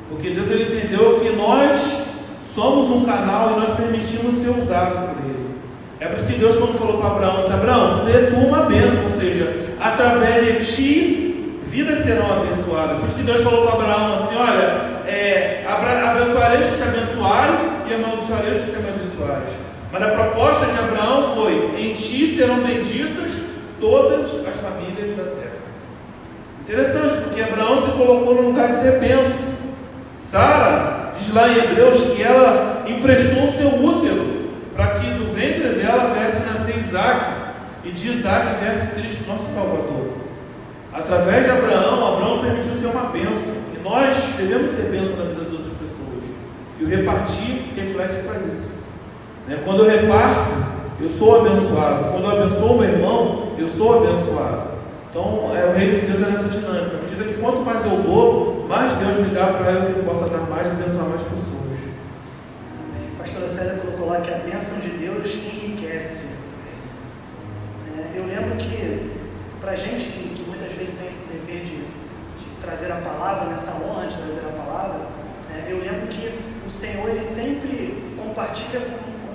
S1: Porque Deus Ele entendeu que nós somos um canal e nós permitimos ser usados por Ele. É por isso que Deus, quando falou para Abraão, disse, Abraão, ser tu uma bênção, ou seja, através de ti vidas serão abençoadas. Por isso que Deus falou para Abraão assim: olha, abençoarei os que te abençoarem e amaldiçoarei os que te amaldiçoarem. Mas a proposta de Abraão foi: em ti serão benditas todas as famílias da terra. Interessante, porque Abraão se colocou no lugar de ser benção. Sara diz lá em Hebreus que ela emprestou o seu útero para que do ventre dela viesse nascer Isaac, e de Isaac viesse Cristo, nosso Salvador. Através de Abraão permitiu ser uma bênção, e nós devemos ser bênção na vida das outras pessoas, e o repartir reflete para isso. Quando eu reparto, eu sou abençoado. Quando eu abençoo o meu irmão, eu sou abençoado. Então, o reino de Deus é nessa dinâmica. À medida que quanto mais eu dou, mais Deus me dá para eu que eu possa dar mais e abençoar mais pessoas.
S2: Amém. A pastora Célia colocou lá que a bênção de Deus enriquece. Eu lembro que, para a gente que muitas vezes tem esse dever de trazer a palavra, nessa honra de trazer a palavra, eu lembro que o Senhor ele sempre compartilha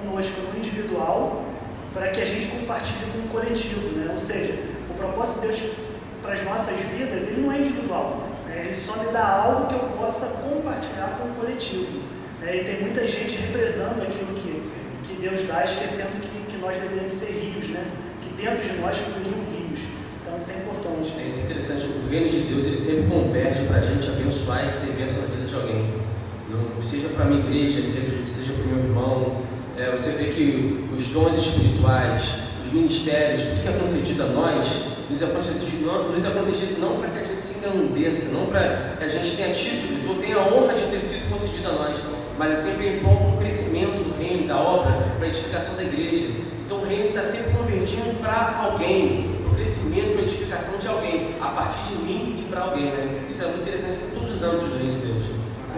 S2: conosco no individual para que a gente compartilhe com o coletivo, Ou seja, o propósito de Deus para as nossas vidas, ele não é individual, ele só me dá algo que eu possa compartilhar com o coletivo, e tem muita gente represando aquilo que Deus dá, esquecendo que nós deveríamos ser rios, que dentro de nós fluiriam rios. Então isso é importante.
S3: É interessante, o reino de Deus ele sempre converge para a gente abençoar e ser bênção na vida de alguém. Não seja para a minha igreja, seja para o meu irmão. Você vê que os dons espirituais, os ministérios, tudo que é concedido a nós, nos é concedido não para que a gente se engrandeça, não para que a gente tenha títulos ou tenha a honra de ter sido concedido a nós, mas é sempre em prol do crescimento do reino, da obra, para a edificação da igreja. Então o reino está sempre convergindo para alguém, para o crescimento, para a edificação de alguém, a partir de mim e para alguém. Isso é muito interessante em todos os âmbitos do reino de Deus.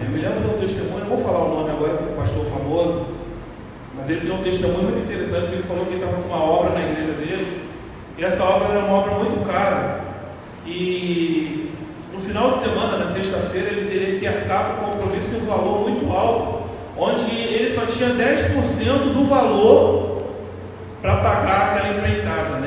S1: Eu me lembro de um testemunho, não vou falar o nome agora, que é um pastor famoso, mas ele deu um testemunho muito interessante, que ele falou que ele estava com uma obra na igreja dele, e essa obra era uma obra muito cara, e no final de semana, na sexta-feira, ele teria que arcar com um compromisso de um valor muito alto, onde ele só tinha 10% do valor para pagar aquela empreitada,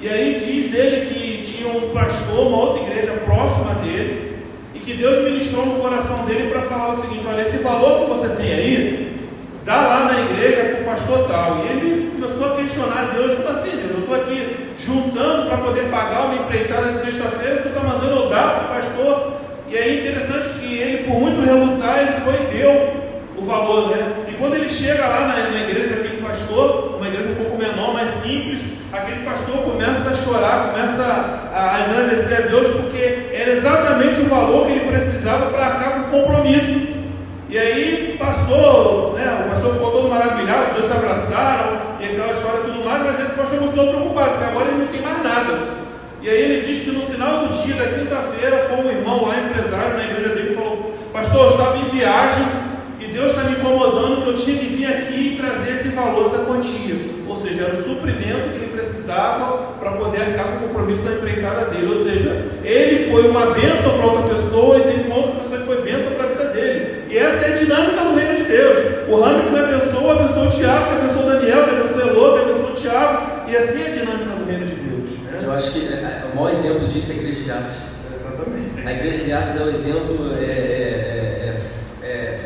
S1: E aí diz ele que tinha um pastor, uma outra igreja próxima dele, e que Deus ministrou no coração dele para falar o seguinte: olha, esse valor que você tem aí, dá lá na igreja para o pastor tal. E ele começou a questionar Deus: como assim, Deus? Eu estou aqui juntando para poder pagar uma empreitada de sexta-feira, você está mandando eu dar para o pastor? E aí é interessante que ele, por muito relutar, ele foi e deu o valor, E quando ele chega lá na igreja daquele pastor, uma igreja um pouco menor, mais simples, aquele pastor começa a chorar, começa a agradecer a Deus, porque era exatamente o valor que ele precisava para arcar com o compromisso. E aí passou, o pastor ficou todo maravilhado, os dois se abraçaram, e aquela história e tudo mais, mas esse pastor continuou preocupado, porque agora ele não tem mais nada. E aí ele diz que no final do dia, da quinta-feira, foi um irmão lá, empresário na igreja dele, e falou: pastor, eu estava em viagem, e Deus está me incomodando que eu tinha que vir aqui e trazer esse valor, essa quantia. Ou seja, era o suprimento que ele precisava para poder arcar com o compromisso da empreitada dele. Ou seja, ele foi uma bênção para outra pessoa e teve uma outra pessoa que foi bênção para a vida dele. E essa é a dinâmica do reino de Deus. O Rami que me abençoou o Tiago, que abençoou o Daniel, que abençoou o Elô, que abençoou o Tiago. E assim é a dinâmica do reino de Deus.
S3: Eu acho que o maior exemplo disso é a igreja de Atos.
S1: Exatamente.
S3: A igreja de Atos é um exemplo,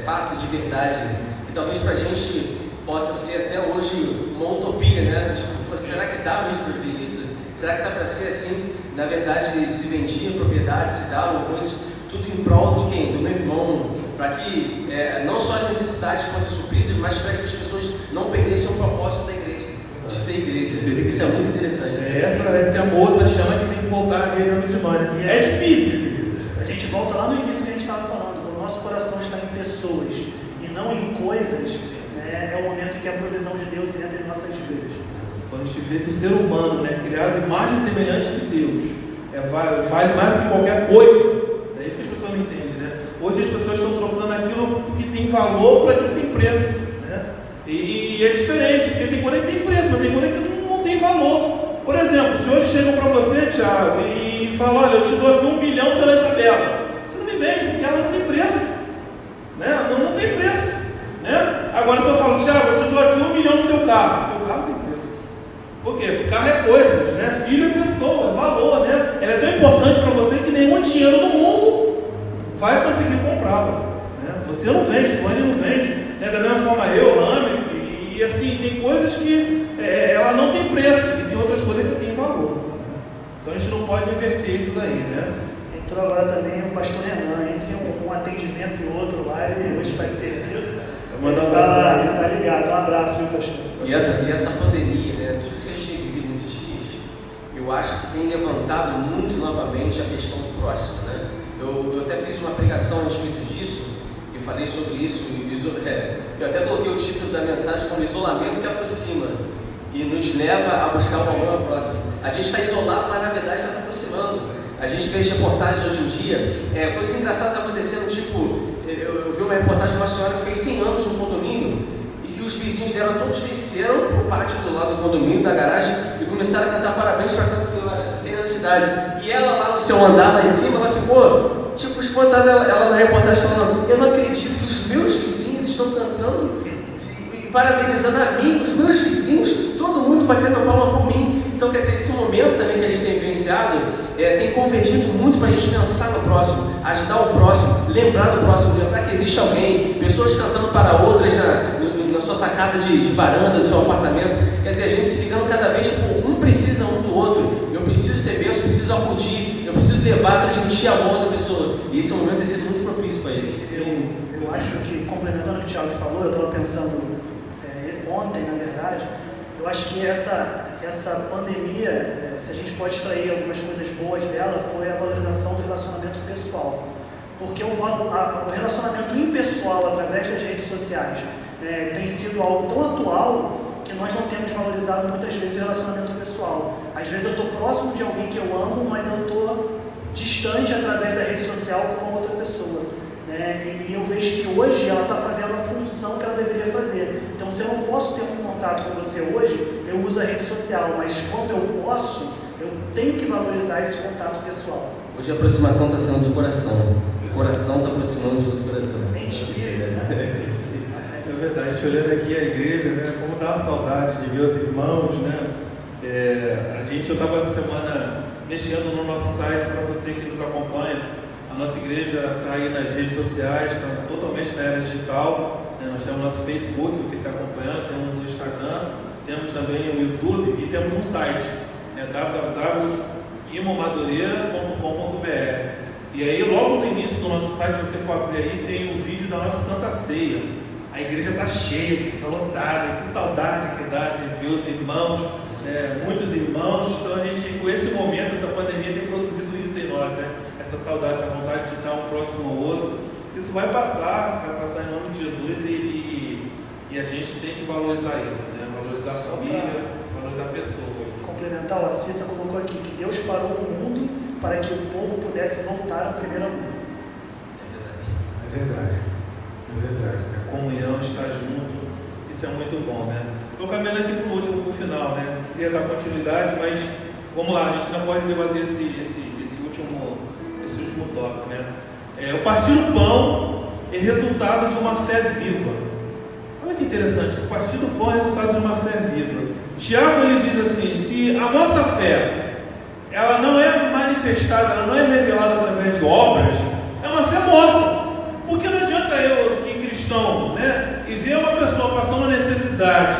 S3: fato de verdade, que talvez para a gente possa ser até hoje uma utopia, Tipo, será que dá mesmo para ver isso? Será que dá para ser assim? Na verdade, se vendiam propriedades, se davam coisas, tudo em prol de quem? Do meu irmão, para que não só as necessidades fossem supridas, mas para que as pessoas não perdessem o propósito da igreja, de ser igreja. Isso é muito interessante.
S1: Esse amor, essa chama que tem que voltar ali dentro de nós. É difícil.
S2: A gente volta lá no início que a gente estava falando, quando o nosso coração está em pessoas e não em coisas, é o momento que a provisão de Deus entra em nossas vidas.
S1: Quando a gente vê que o ser humano, criado imagem semelhante de Deus, vale mais do que qualquer coisa. É isso que as pessoas não entendem, Hoje as pessoas estão trocando aquilo que tem valor por aquilo que tem preço, E é diferente, porque tem coisa que tem preço, mas tem coisa que não tem valor. Por exemplo, se hoje chegam para você, Tiago, e falam: olha, eu te dou aqui 1 milhão pela Isabela, você não me vende, porque ela não tem preço, não tem preço, Agora se eu falo: Tiago, eu te dou aqui 1 milhão no teu carro tem preço. Por quê? Porque o carro é coisas, filho é pessoa, é valor, Ela é tão importante para você que que nenhum dinheiro do mundo vai conseguir comprá-la. Né? Você não vende, o Rani não vende. Né? Da mesma forma eu, Rami, e assim, tem coisas que ela não tem preço e tem outras coisas que têm valor. Né? Então a gente não pode inverter isso daí, né?
S2: Entrou agora também o pastor Renan, entre um atendimento e outro lá, ele hoje faz serviço.
S1: Mandar um abraço.
S2: Tá ligado, um abraço, meu pastor.
S3: E essa pandemia, né, tudo isso que a gente tem vivido nesses dias, eu acho que tem levantado muito novamente a questão do próximo, né? Eu até fiz uma pregação a respeito disso, e falei sobre isso, eu até coloquei o título da mensagem como isolamento que aproxima e nos leva a buscar o amor ao próximo. A gente está isolado, mas na verdade está se aproximando. A gente vê reportagens hoje em dia, coisas engraçadas acontecendo, tipo, eu vi uma reportagem de uma senhora que fez 100 anos no condomínio e que os vizinhos dela todos desceram para o pátio do lado do condomínio, da garagem, e começaram a cantar parabéns para aquela senhora, 100 anos de idade. E ela lá no seu andar, lá em cima, ela ficou, tipo, espantada, ela na reportagem falando, eu não acredito que os meus vizinhos estão cantando e parabenizando a mim, os meus vizinhos, todo mundo batendo palma por mim. Então, quer dizer, esse momento também que a gente tem vivenciado tem convergido muito para a gente pensar no próximo, ajudar o próximo, lembrar do próximo, lembrar que existe alguém, pessoas cantando para outras na sua sacada de varanda do seu apartamento. Quer dizer, a gente se ligando cada vez, tipo, um precisa um do outro. Eu preciso ser bênção, eu preciso acudir, eu preciso levar, transmitir a amor da outra pessoa. E esse momento tem sido muito propício para isso.
S2: Eu acho que, complementando o que o Thiago falou, eu estava pensando ontem, na verdade, eu acho que essa pandemia, se a gente pode extrair algumas coisas boas dela, foi a valorização do relacionamento pessoal. Porque o relacionamento impessoal através das redes sociais tem sido algo tão atual que nós não temos valorizado muitas vezes o relacionamento pessoal. Às vezes eu estou próximo de alguém que eu amo, mas eu estou distante através da rede social com uma outra pessoa. E eu vejo que hoje ela está fazendo a função que ela deveria fazer. Então, se eu não posso ter um contato com você hoje, eu uso a rede social, mas quando eu posso, eu tenho que valorizar esse contato pessoal.
S3: Hoje a aproximação está sendo do coração. O coração está aproximando de outro coração.
S1: É verdade, a gente olhando aqui a igreja, né, como dá uma saudade de ver os irmãos, né? Eu estava essa semana mexendo no nosso site, para você que nos acompanha. A nossa igreja está aí nas redes sociais, está totalmente na era digital. Nós temos nosso Facebook, você que está acompanhando, temos o Instagram, temos também o YouTube e temos um site, www.imomadureira.com.br. E aí, logo no início do nosso site, se você for abrir aí, tem o vídeo da nossa Santa Ceia. A igreja está cheia, está lotada, que saudade que dá de ver os irmãos, muitos irmãos. Então a gente, com esse momento, essa pandemia tem produzido isso em nós, né? Essa saudade, essa vontade de estar um próximo ao outro. Isso vai passar em nome de Jesus e a gente tem que valorizar isso, né? Valorizar a família, valorizar pessoas.
S2: Complementar, a Cissa colocou aqui que Deus parou o mundo para que o povo pudesse voltar ao primeiro amor.
S1: É verdade. A comunhão, estar junto, isso é muito bom, né? Estou caminhando aqui para o último, para o final, né? Queria dar continuidade, mas vamos lá, a gente não pode debater esse último tópico, né? O partir do pão é resultado de uma fé viva. Olha que interessante, o partir do pão é resultado de uma fé viva. Tiago, ele diz assim, se a nossa fé, ela não é manifestada, ela não é revelada através de obras, é uma fé morta. Porque não adianta eu, que cristão, né, e ver uma pessoa passando uma necessidade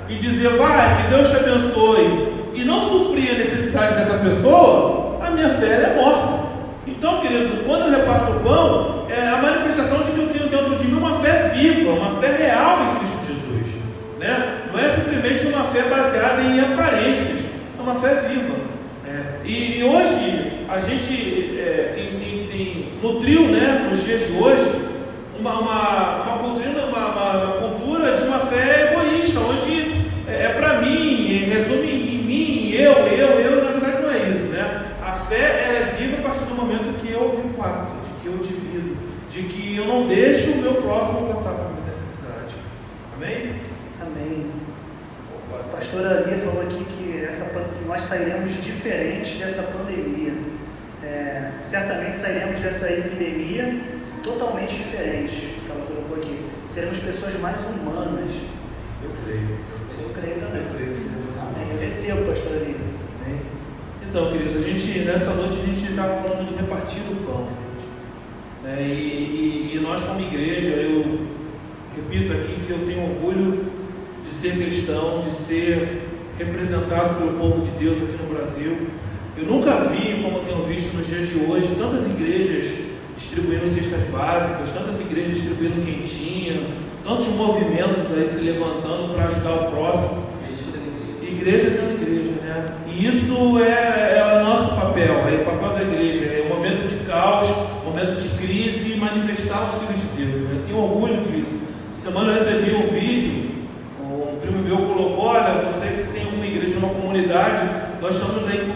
S1: e dizer, vai, que Deus te abençoe, e não suprir a necessidade dessa pessoa, a minha fé é morta. Então, queridos, quando eu reparto o pão, é a manifestação de que eu tenho dentro de mim uma fé viva, uma fé real em Cristo Jesus, né? Não é simplesmente uma fé baseada em aparências, é uma fé viva. E hoje a gente nutriu, né, nos dias de hoje, uma cultura de uma fé egoísta, onde para mim, resume em mim, eu, na verdade não é isso, né? A fé, ela é viva a partir do momento que eu reparto, de que eu divido, de que eu não deixo o meu próximo passar por minha necessidade. Amém?
S2: Amém. A pastora Lia falou aqui que nós sairemos diferentes dessa pandemia. Certamente sairemos dessa epidemia totalmente diferentes, que ela colocou aqui. Seremos pessoas mais humanas.
S1: Eu creio.
S2: Eu creio também.
S1: Eu creio.
S2: Amém. Eu recebo, pastora Lia.
S1: Amém. Então, queridos, nessa noite a gente estava falando de repartir o pão, né? E nós como igreja, eu repito aqui que eu tenho orgulho de ser cristão, de ser representado pelo povo de Deus aqui no Brasil. Eu nunca vi, como eu tenho visto nos dias de hoje, tantas igrejas distribuindo cestas básicas, tantas igrejas distribuindo quentinha, tantos movimentos aí se levantando para ajudar o próximo. Igreja sendo igreja, né? E isso é o nosso papel, é o papel da igreja, é o momento de caos, momento de crise, manifestar os filhos de Deus, né? Eu tenho orgulho disso. Essa semana eu recebi um vídeo, um primo meu colocou: olha, você que tem uma igreja, uma comunidade, nós estamos aí com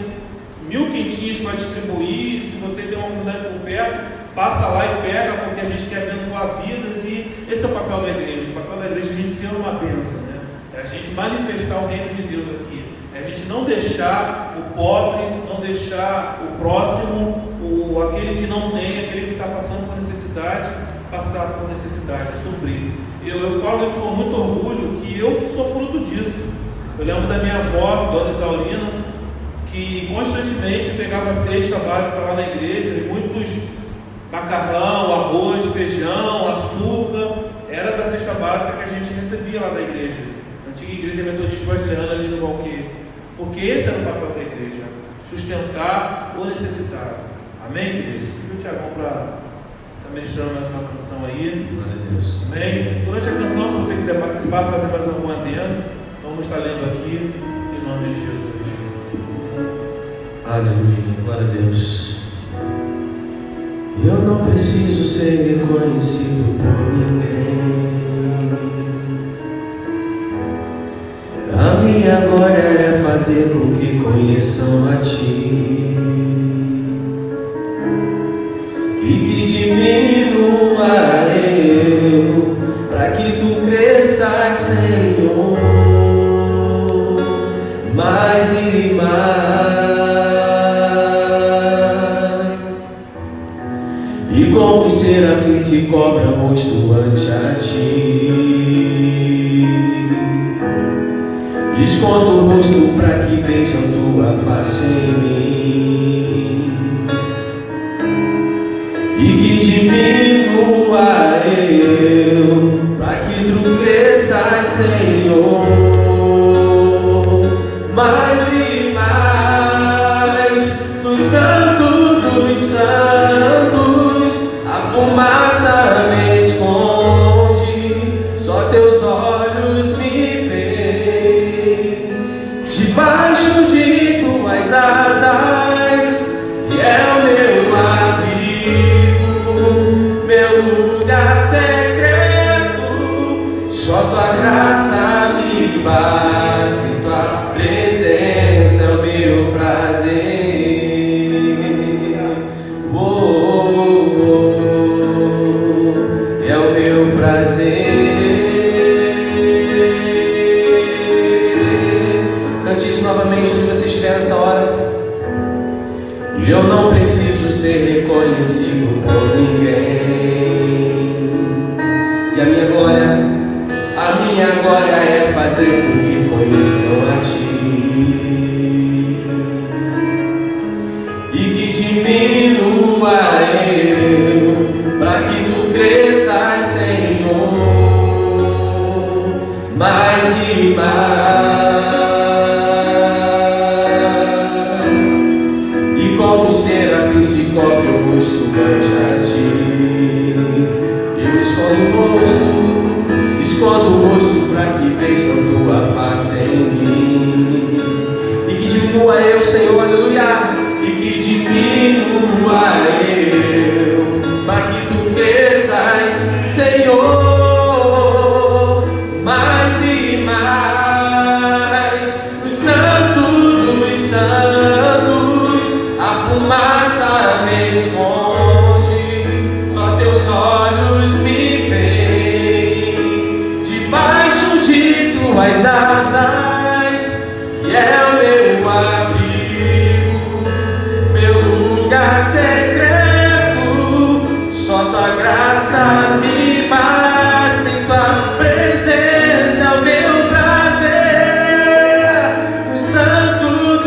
S1: 1000 quentinhas para distribuir. Se você tem uma comunidade por perto, passa lá e pega, porque a gente quer abençoar vidas. E esse é o papel da igreja. O papel da igreja é a gente ser uma bênção, né? É a gente manifestar o reino de Deus aqui. É a gente não deixar o pobre, não deixar o próximo, aquele que não tem, aquele que está passando por necessidade, passar por necessidade, suprir. Eu falo isso com muito orgulho, que eu sou fruto disso. Eu lembro da minha avó, Dona Isaurina, que constantemente pegava a cesta básica lá na igreja, e muitos macarrão, arroz, feijão, açúcar, era da cesta básica que a gente recebia lá da igreja, a antiga igreja metodista brasileira ali no Valqueiro, porque esse era o papel da igreja, sustentar o necessitado. Amém, queridos? Pediu o Tiagão para estar ministrando mais uma canção aí.
S3: Glória a Deus.
S1: Amém? Durante a canção, se você quiser participar, fazer mais algum adendo, vamos estar lendo aqui, em nome de Jesus.
S3: Aleluia, glória a Deus. Eu não preciso ser reconhecido por ninguém. A minha glória é fazer com que conheçam a Ti e que diminua eu, para que Tu cresças, Senhor, mais e mais. E como os serafins se cobram o rosto ante a Ti, escondo o rosto para que vejam Tua face em mim e que diminua eu, para que Tu cresças, Senhor, mais e mais. Dos santos dos santos, a fumaça me esconde, só Teus olhos me veem, debaixo de Tuas asas, e é o meu abrigo, meu lugar secreto, só Tua graça me basta, e Tua presença é o meu prazer. É o meu prazer. Cante isso novamente onde você estiver nessa hora. E eu não preciso ser reconhecido por ninguém. E a minha glória é fazer com que conheçam a Ti e que diminua eu, para que Tu cresças, Senhor, mais e mais. E como os serafins se cobrem o rosto ante a Ti, eu escondo o rosto para que vejam Tua face em mim e que diminua eu, Senhor, aleluia, e que diminua eu, para que Tu cresças, Senhor, mais e mais. Dos santos, a fumaça me esconde, só Teus olhos me veem, debaixo de Tuas asas, e é o meu abrigo, meu lugar secreto, só Tua graça me basta, em Tua presença é o meu prazer. Dos santos,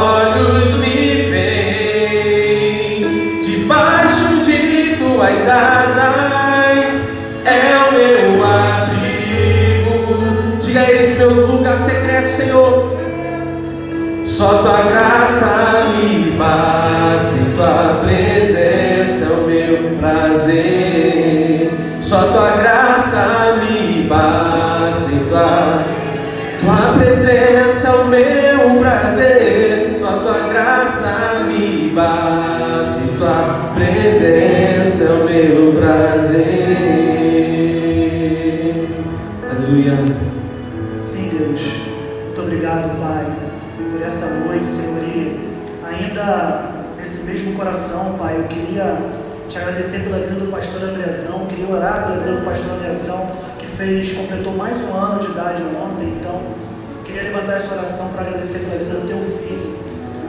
S3: olhos me veem, debaixo de tuas asas é o meu abrigo. Diga a esse meu lugar secreto, Senhor. Só tua graça me basta, em tua presença é o meu prazer. Só tua graça me basta, em tua presença é o meu prazer. Só tua graça me basta, em tua presença é o meu prazer. Aleluia.
S2: Sim, Deus. Muito obrigado, Pai, por essa noite, Senhor. E ainda nesse mesmo coração, Pai, eu queria te agradecer pela vida do pastor Andrezão. Queria orar pela vida do pastor Andrezão, que completou mais um ano de idade ontem. Então, queria levantar essa oração para agradecer pela vida do teu filho.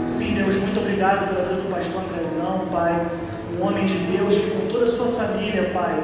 S2: Sim, Deus, muito obrigado pela vida do pastor Andrezão, Pai, um homem de Deus que com toda a sua família, Pai,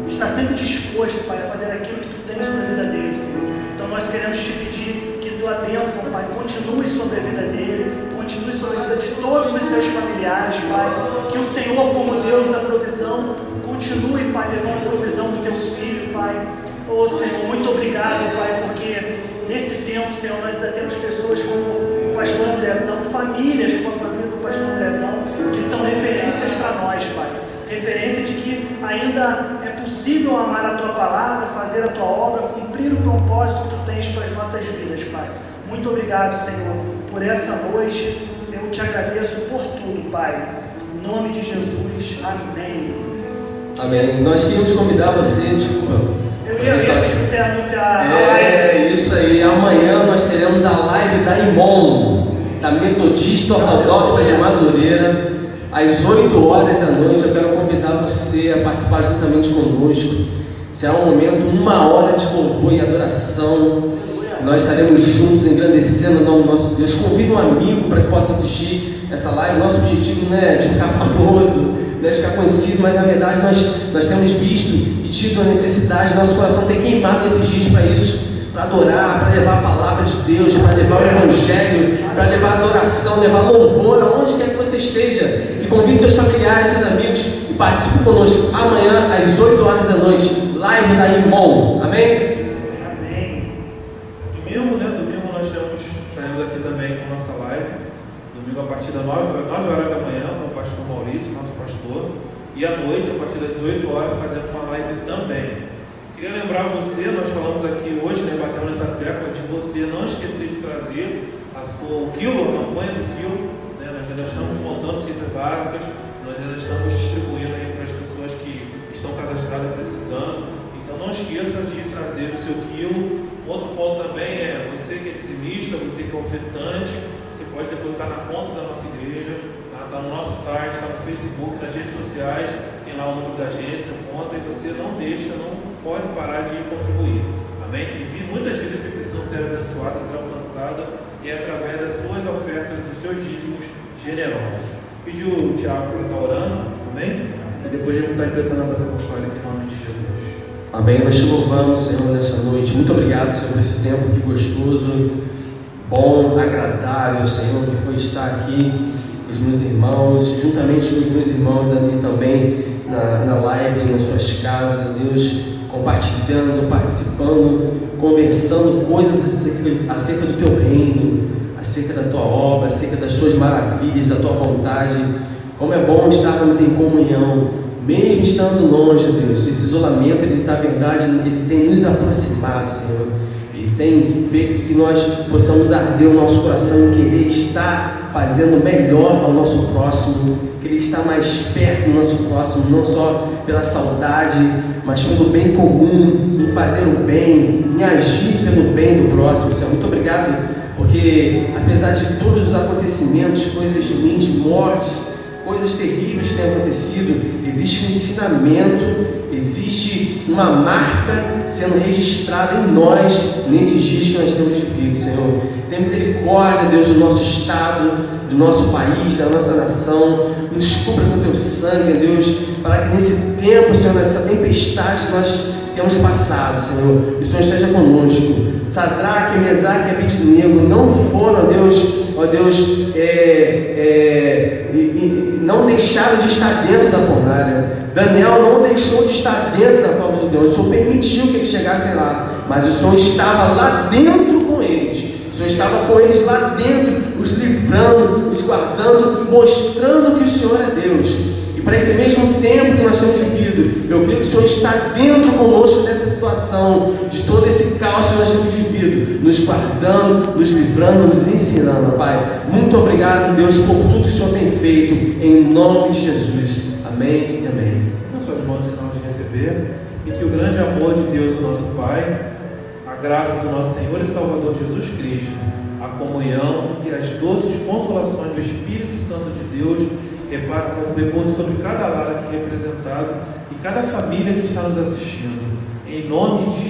S2: está sempre disposto, Pai, a fazer aquilo que tu tens na vida dele, Senhor. Então nós queremos te pedir que tua bênção, Pai, continue sobre a vida dele, continue sobre a vida de todos os seus familiares, Pai. Que o Senhor, como Deus da provisão, continue, Pai, levando a provisão do teu filho, Pai. Oh, Senhor, muito obrigado, Pai, porque nesse tempo, Senhor, nós ainda temos pessoas como o pastor Andrezão, famílias como a família do pastor Andrezão, que são referências para nós, Pai. Referência de que ainda é possível amar a tua palavra, fazer a tua obra, cumprir o propósito que tu tens para as nossas vidas, Pai. Muito obrigado, Senhor, por essa noite. Eu te agradeço por tudo, Pai. Em nome de Jesus, amém.
S3: Amém. Nós queríamos convidar você, desculpa.
S2: Eu ia pedir que você anunciar a live.
S3: É isso aí. Amanhã nós teremos a live da IMON, da Metodista Ortodoxa de Madureira, às 8 horas da noite. Eu quero convidar você a participar juntamente conosco. Será um momento, 1 hora de louvor e adoração. Nós estaremos juntos engrandecendo o nome do nosso Deus. Convida um amigo para que possa assistir essa live. Nosso objetivo não é de ficar famoso, não é de ficar conhecido, mas na verdade nós temos visto e tido a necessidade, nosso coração tem queimado esses dias para isso, para adorar, para levar a palavra de Deus, para levar o Evangelho, para levar adoração, levar louvor aonde quer que você esteja. E convide seus familiares, seus amigos e participe conosco amanhã às 8 horas da noite, live da IMON. Amém?
S1: Domingo nós estaremos aqui também com a nossa live. Domingo a partir das 9 horas da manhã com o pastor Maurício, nosso pastor. E à noite, a partir das 18 horas, fazemos uma live também. Queria lembrar você, nós falamos aqui hoje, batemos nessa tecla de você não esquecer de trazer o quilo, a campanha do quilo. Nós ainda estamos montando cifras básicas, nós ainda estamos distribuindo aí para as pessoas que estão cadastradas precisando. Então não esqueça de trazer o seu quilo. Outro ponto também é você que é dizimista, você que é ofertante, você pode depositar na conta da nossa igreja, está no nosso site, está no Facebook, nas redes sociais, tem lá o número da agência, conta, e você não pode parar de contribuir. Amém? Envie muitas vidas que precisam ser abençoadas, ser alcançadas, e é através das suas ofertas, dos seus dízimos generosos. Pediu o Tiago para estar orando, amém? E depois a gente está interpretando a nossa apostólica em nome de Jesus.
S3: Amém, nós te louvamos, Senhor, nessa noite. Muito obrigado, Senhor, por esse tempo aqui gostoso, bom, agradável, Senhor, que foi estar aqui com os meus irmãos, juntamente com os meus irmãos ali também na live, nas suas casas, Deus, compartilhando, participando, conversando coisas acerca do teu reino, acerca da tua obra, acerca das tuas maravilhas, da tua vontade. Como é bom estarmos em comunhão. Mesmo estando longe, Deus, esse isolamento, ele, na verdade, ele tem nos aproximado, Senhor. Ele tem feito com que nós possamos arder o nosso coração em querer estar fazendo melhor ao nosso próximo, querer estar mais perto do nosso próximo, não só pela saudade, mas pelo bem comum, em fazer o bem, em agir pelo bem do próximo, Senhor. Muito obrigado, porque apesar de todos os acontecimentos, coisas ruins, mortes, coisas terríveis que têm acontecido, existe um ensinamento, existe uma marca sendo registrada em nós nesses dias que nós temos vivido, Senhor. Tem misericórdia, Deus, do nosso estado, do nosso país, da nossa nação. Nos cubra com teu sangue, Deus, para que nesse tempo, Senhor, nessa tempestade que nós temos passado, Senhor, e o Senhor esteja conosco. Sadraque, Mesaque e Abednego não foram, ó Deus, não deixaram de estar dentro da fornalha. Daniel não deixou de estar dentro da cova de Deus. O Senhor permitiu que eles chegassem lá, mas o Senhor estava lá dentro com eles. O Senhor estava com eles lá dentro, os livrando, os guardando, mostrando que o Senhor é Deus. E para esse mesmo tempo que nós temos vivido, eu creio que o Senhor está dentro conosco dessa situação, de todo esse caos que nós temos vivido, nos guardando, nos livrando, nos ensinando, Pai. Muito obrigado, Deus, por tudo que o Senhor tem feito, em nome de Jesus. Amém e amém.
S1: Com suas mãos, sinal de receber, e que o grande amor de Deus, o nosso Pai, a graça do nosso Senhor e Salvador Jesus Cristo, a comunhão e as doces consolações do Espírito Santo de Deus repouse sobre cada lar aqui representado e cada família que está nos assistindo. Em nome de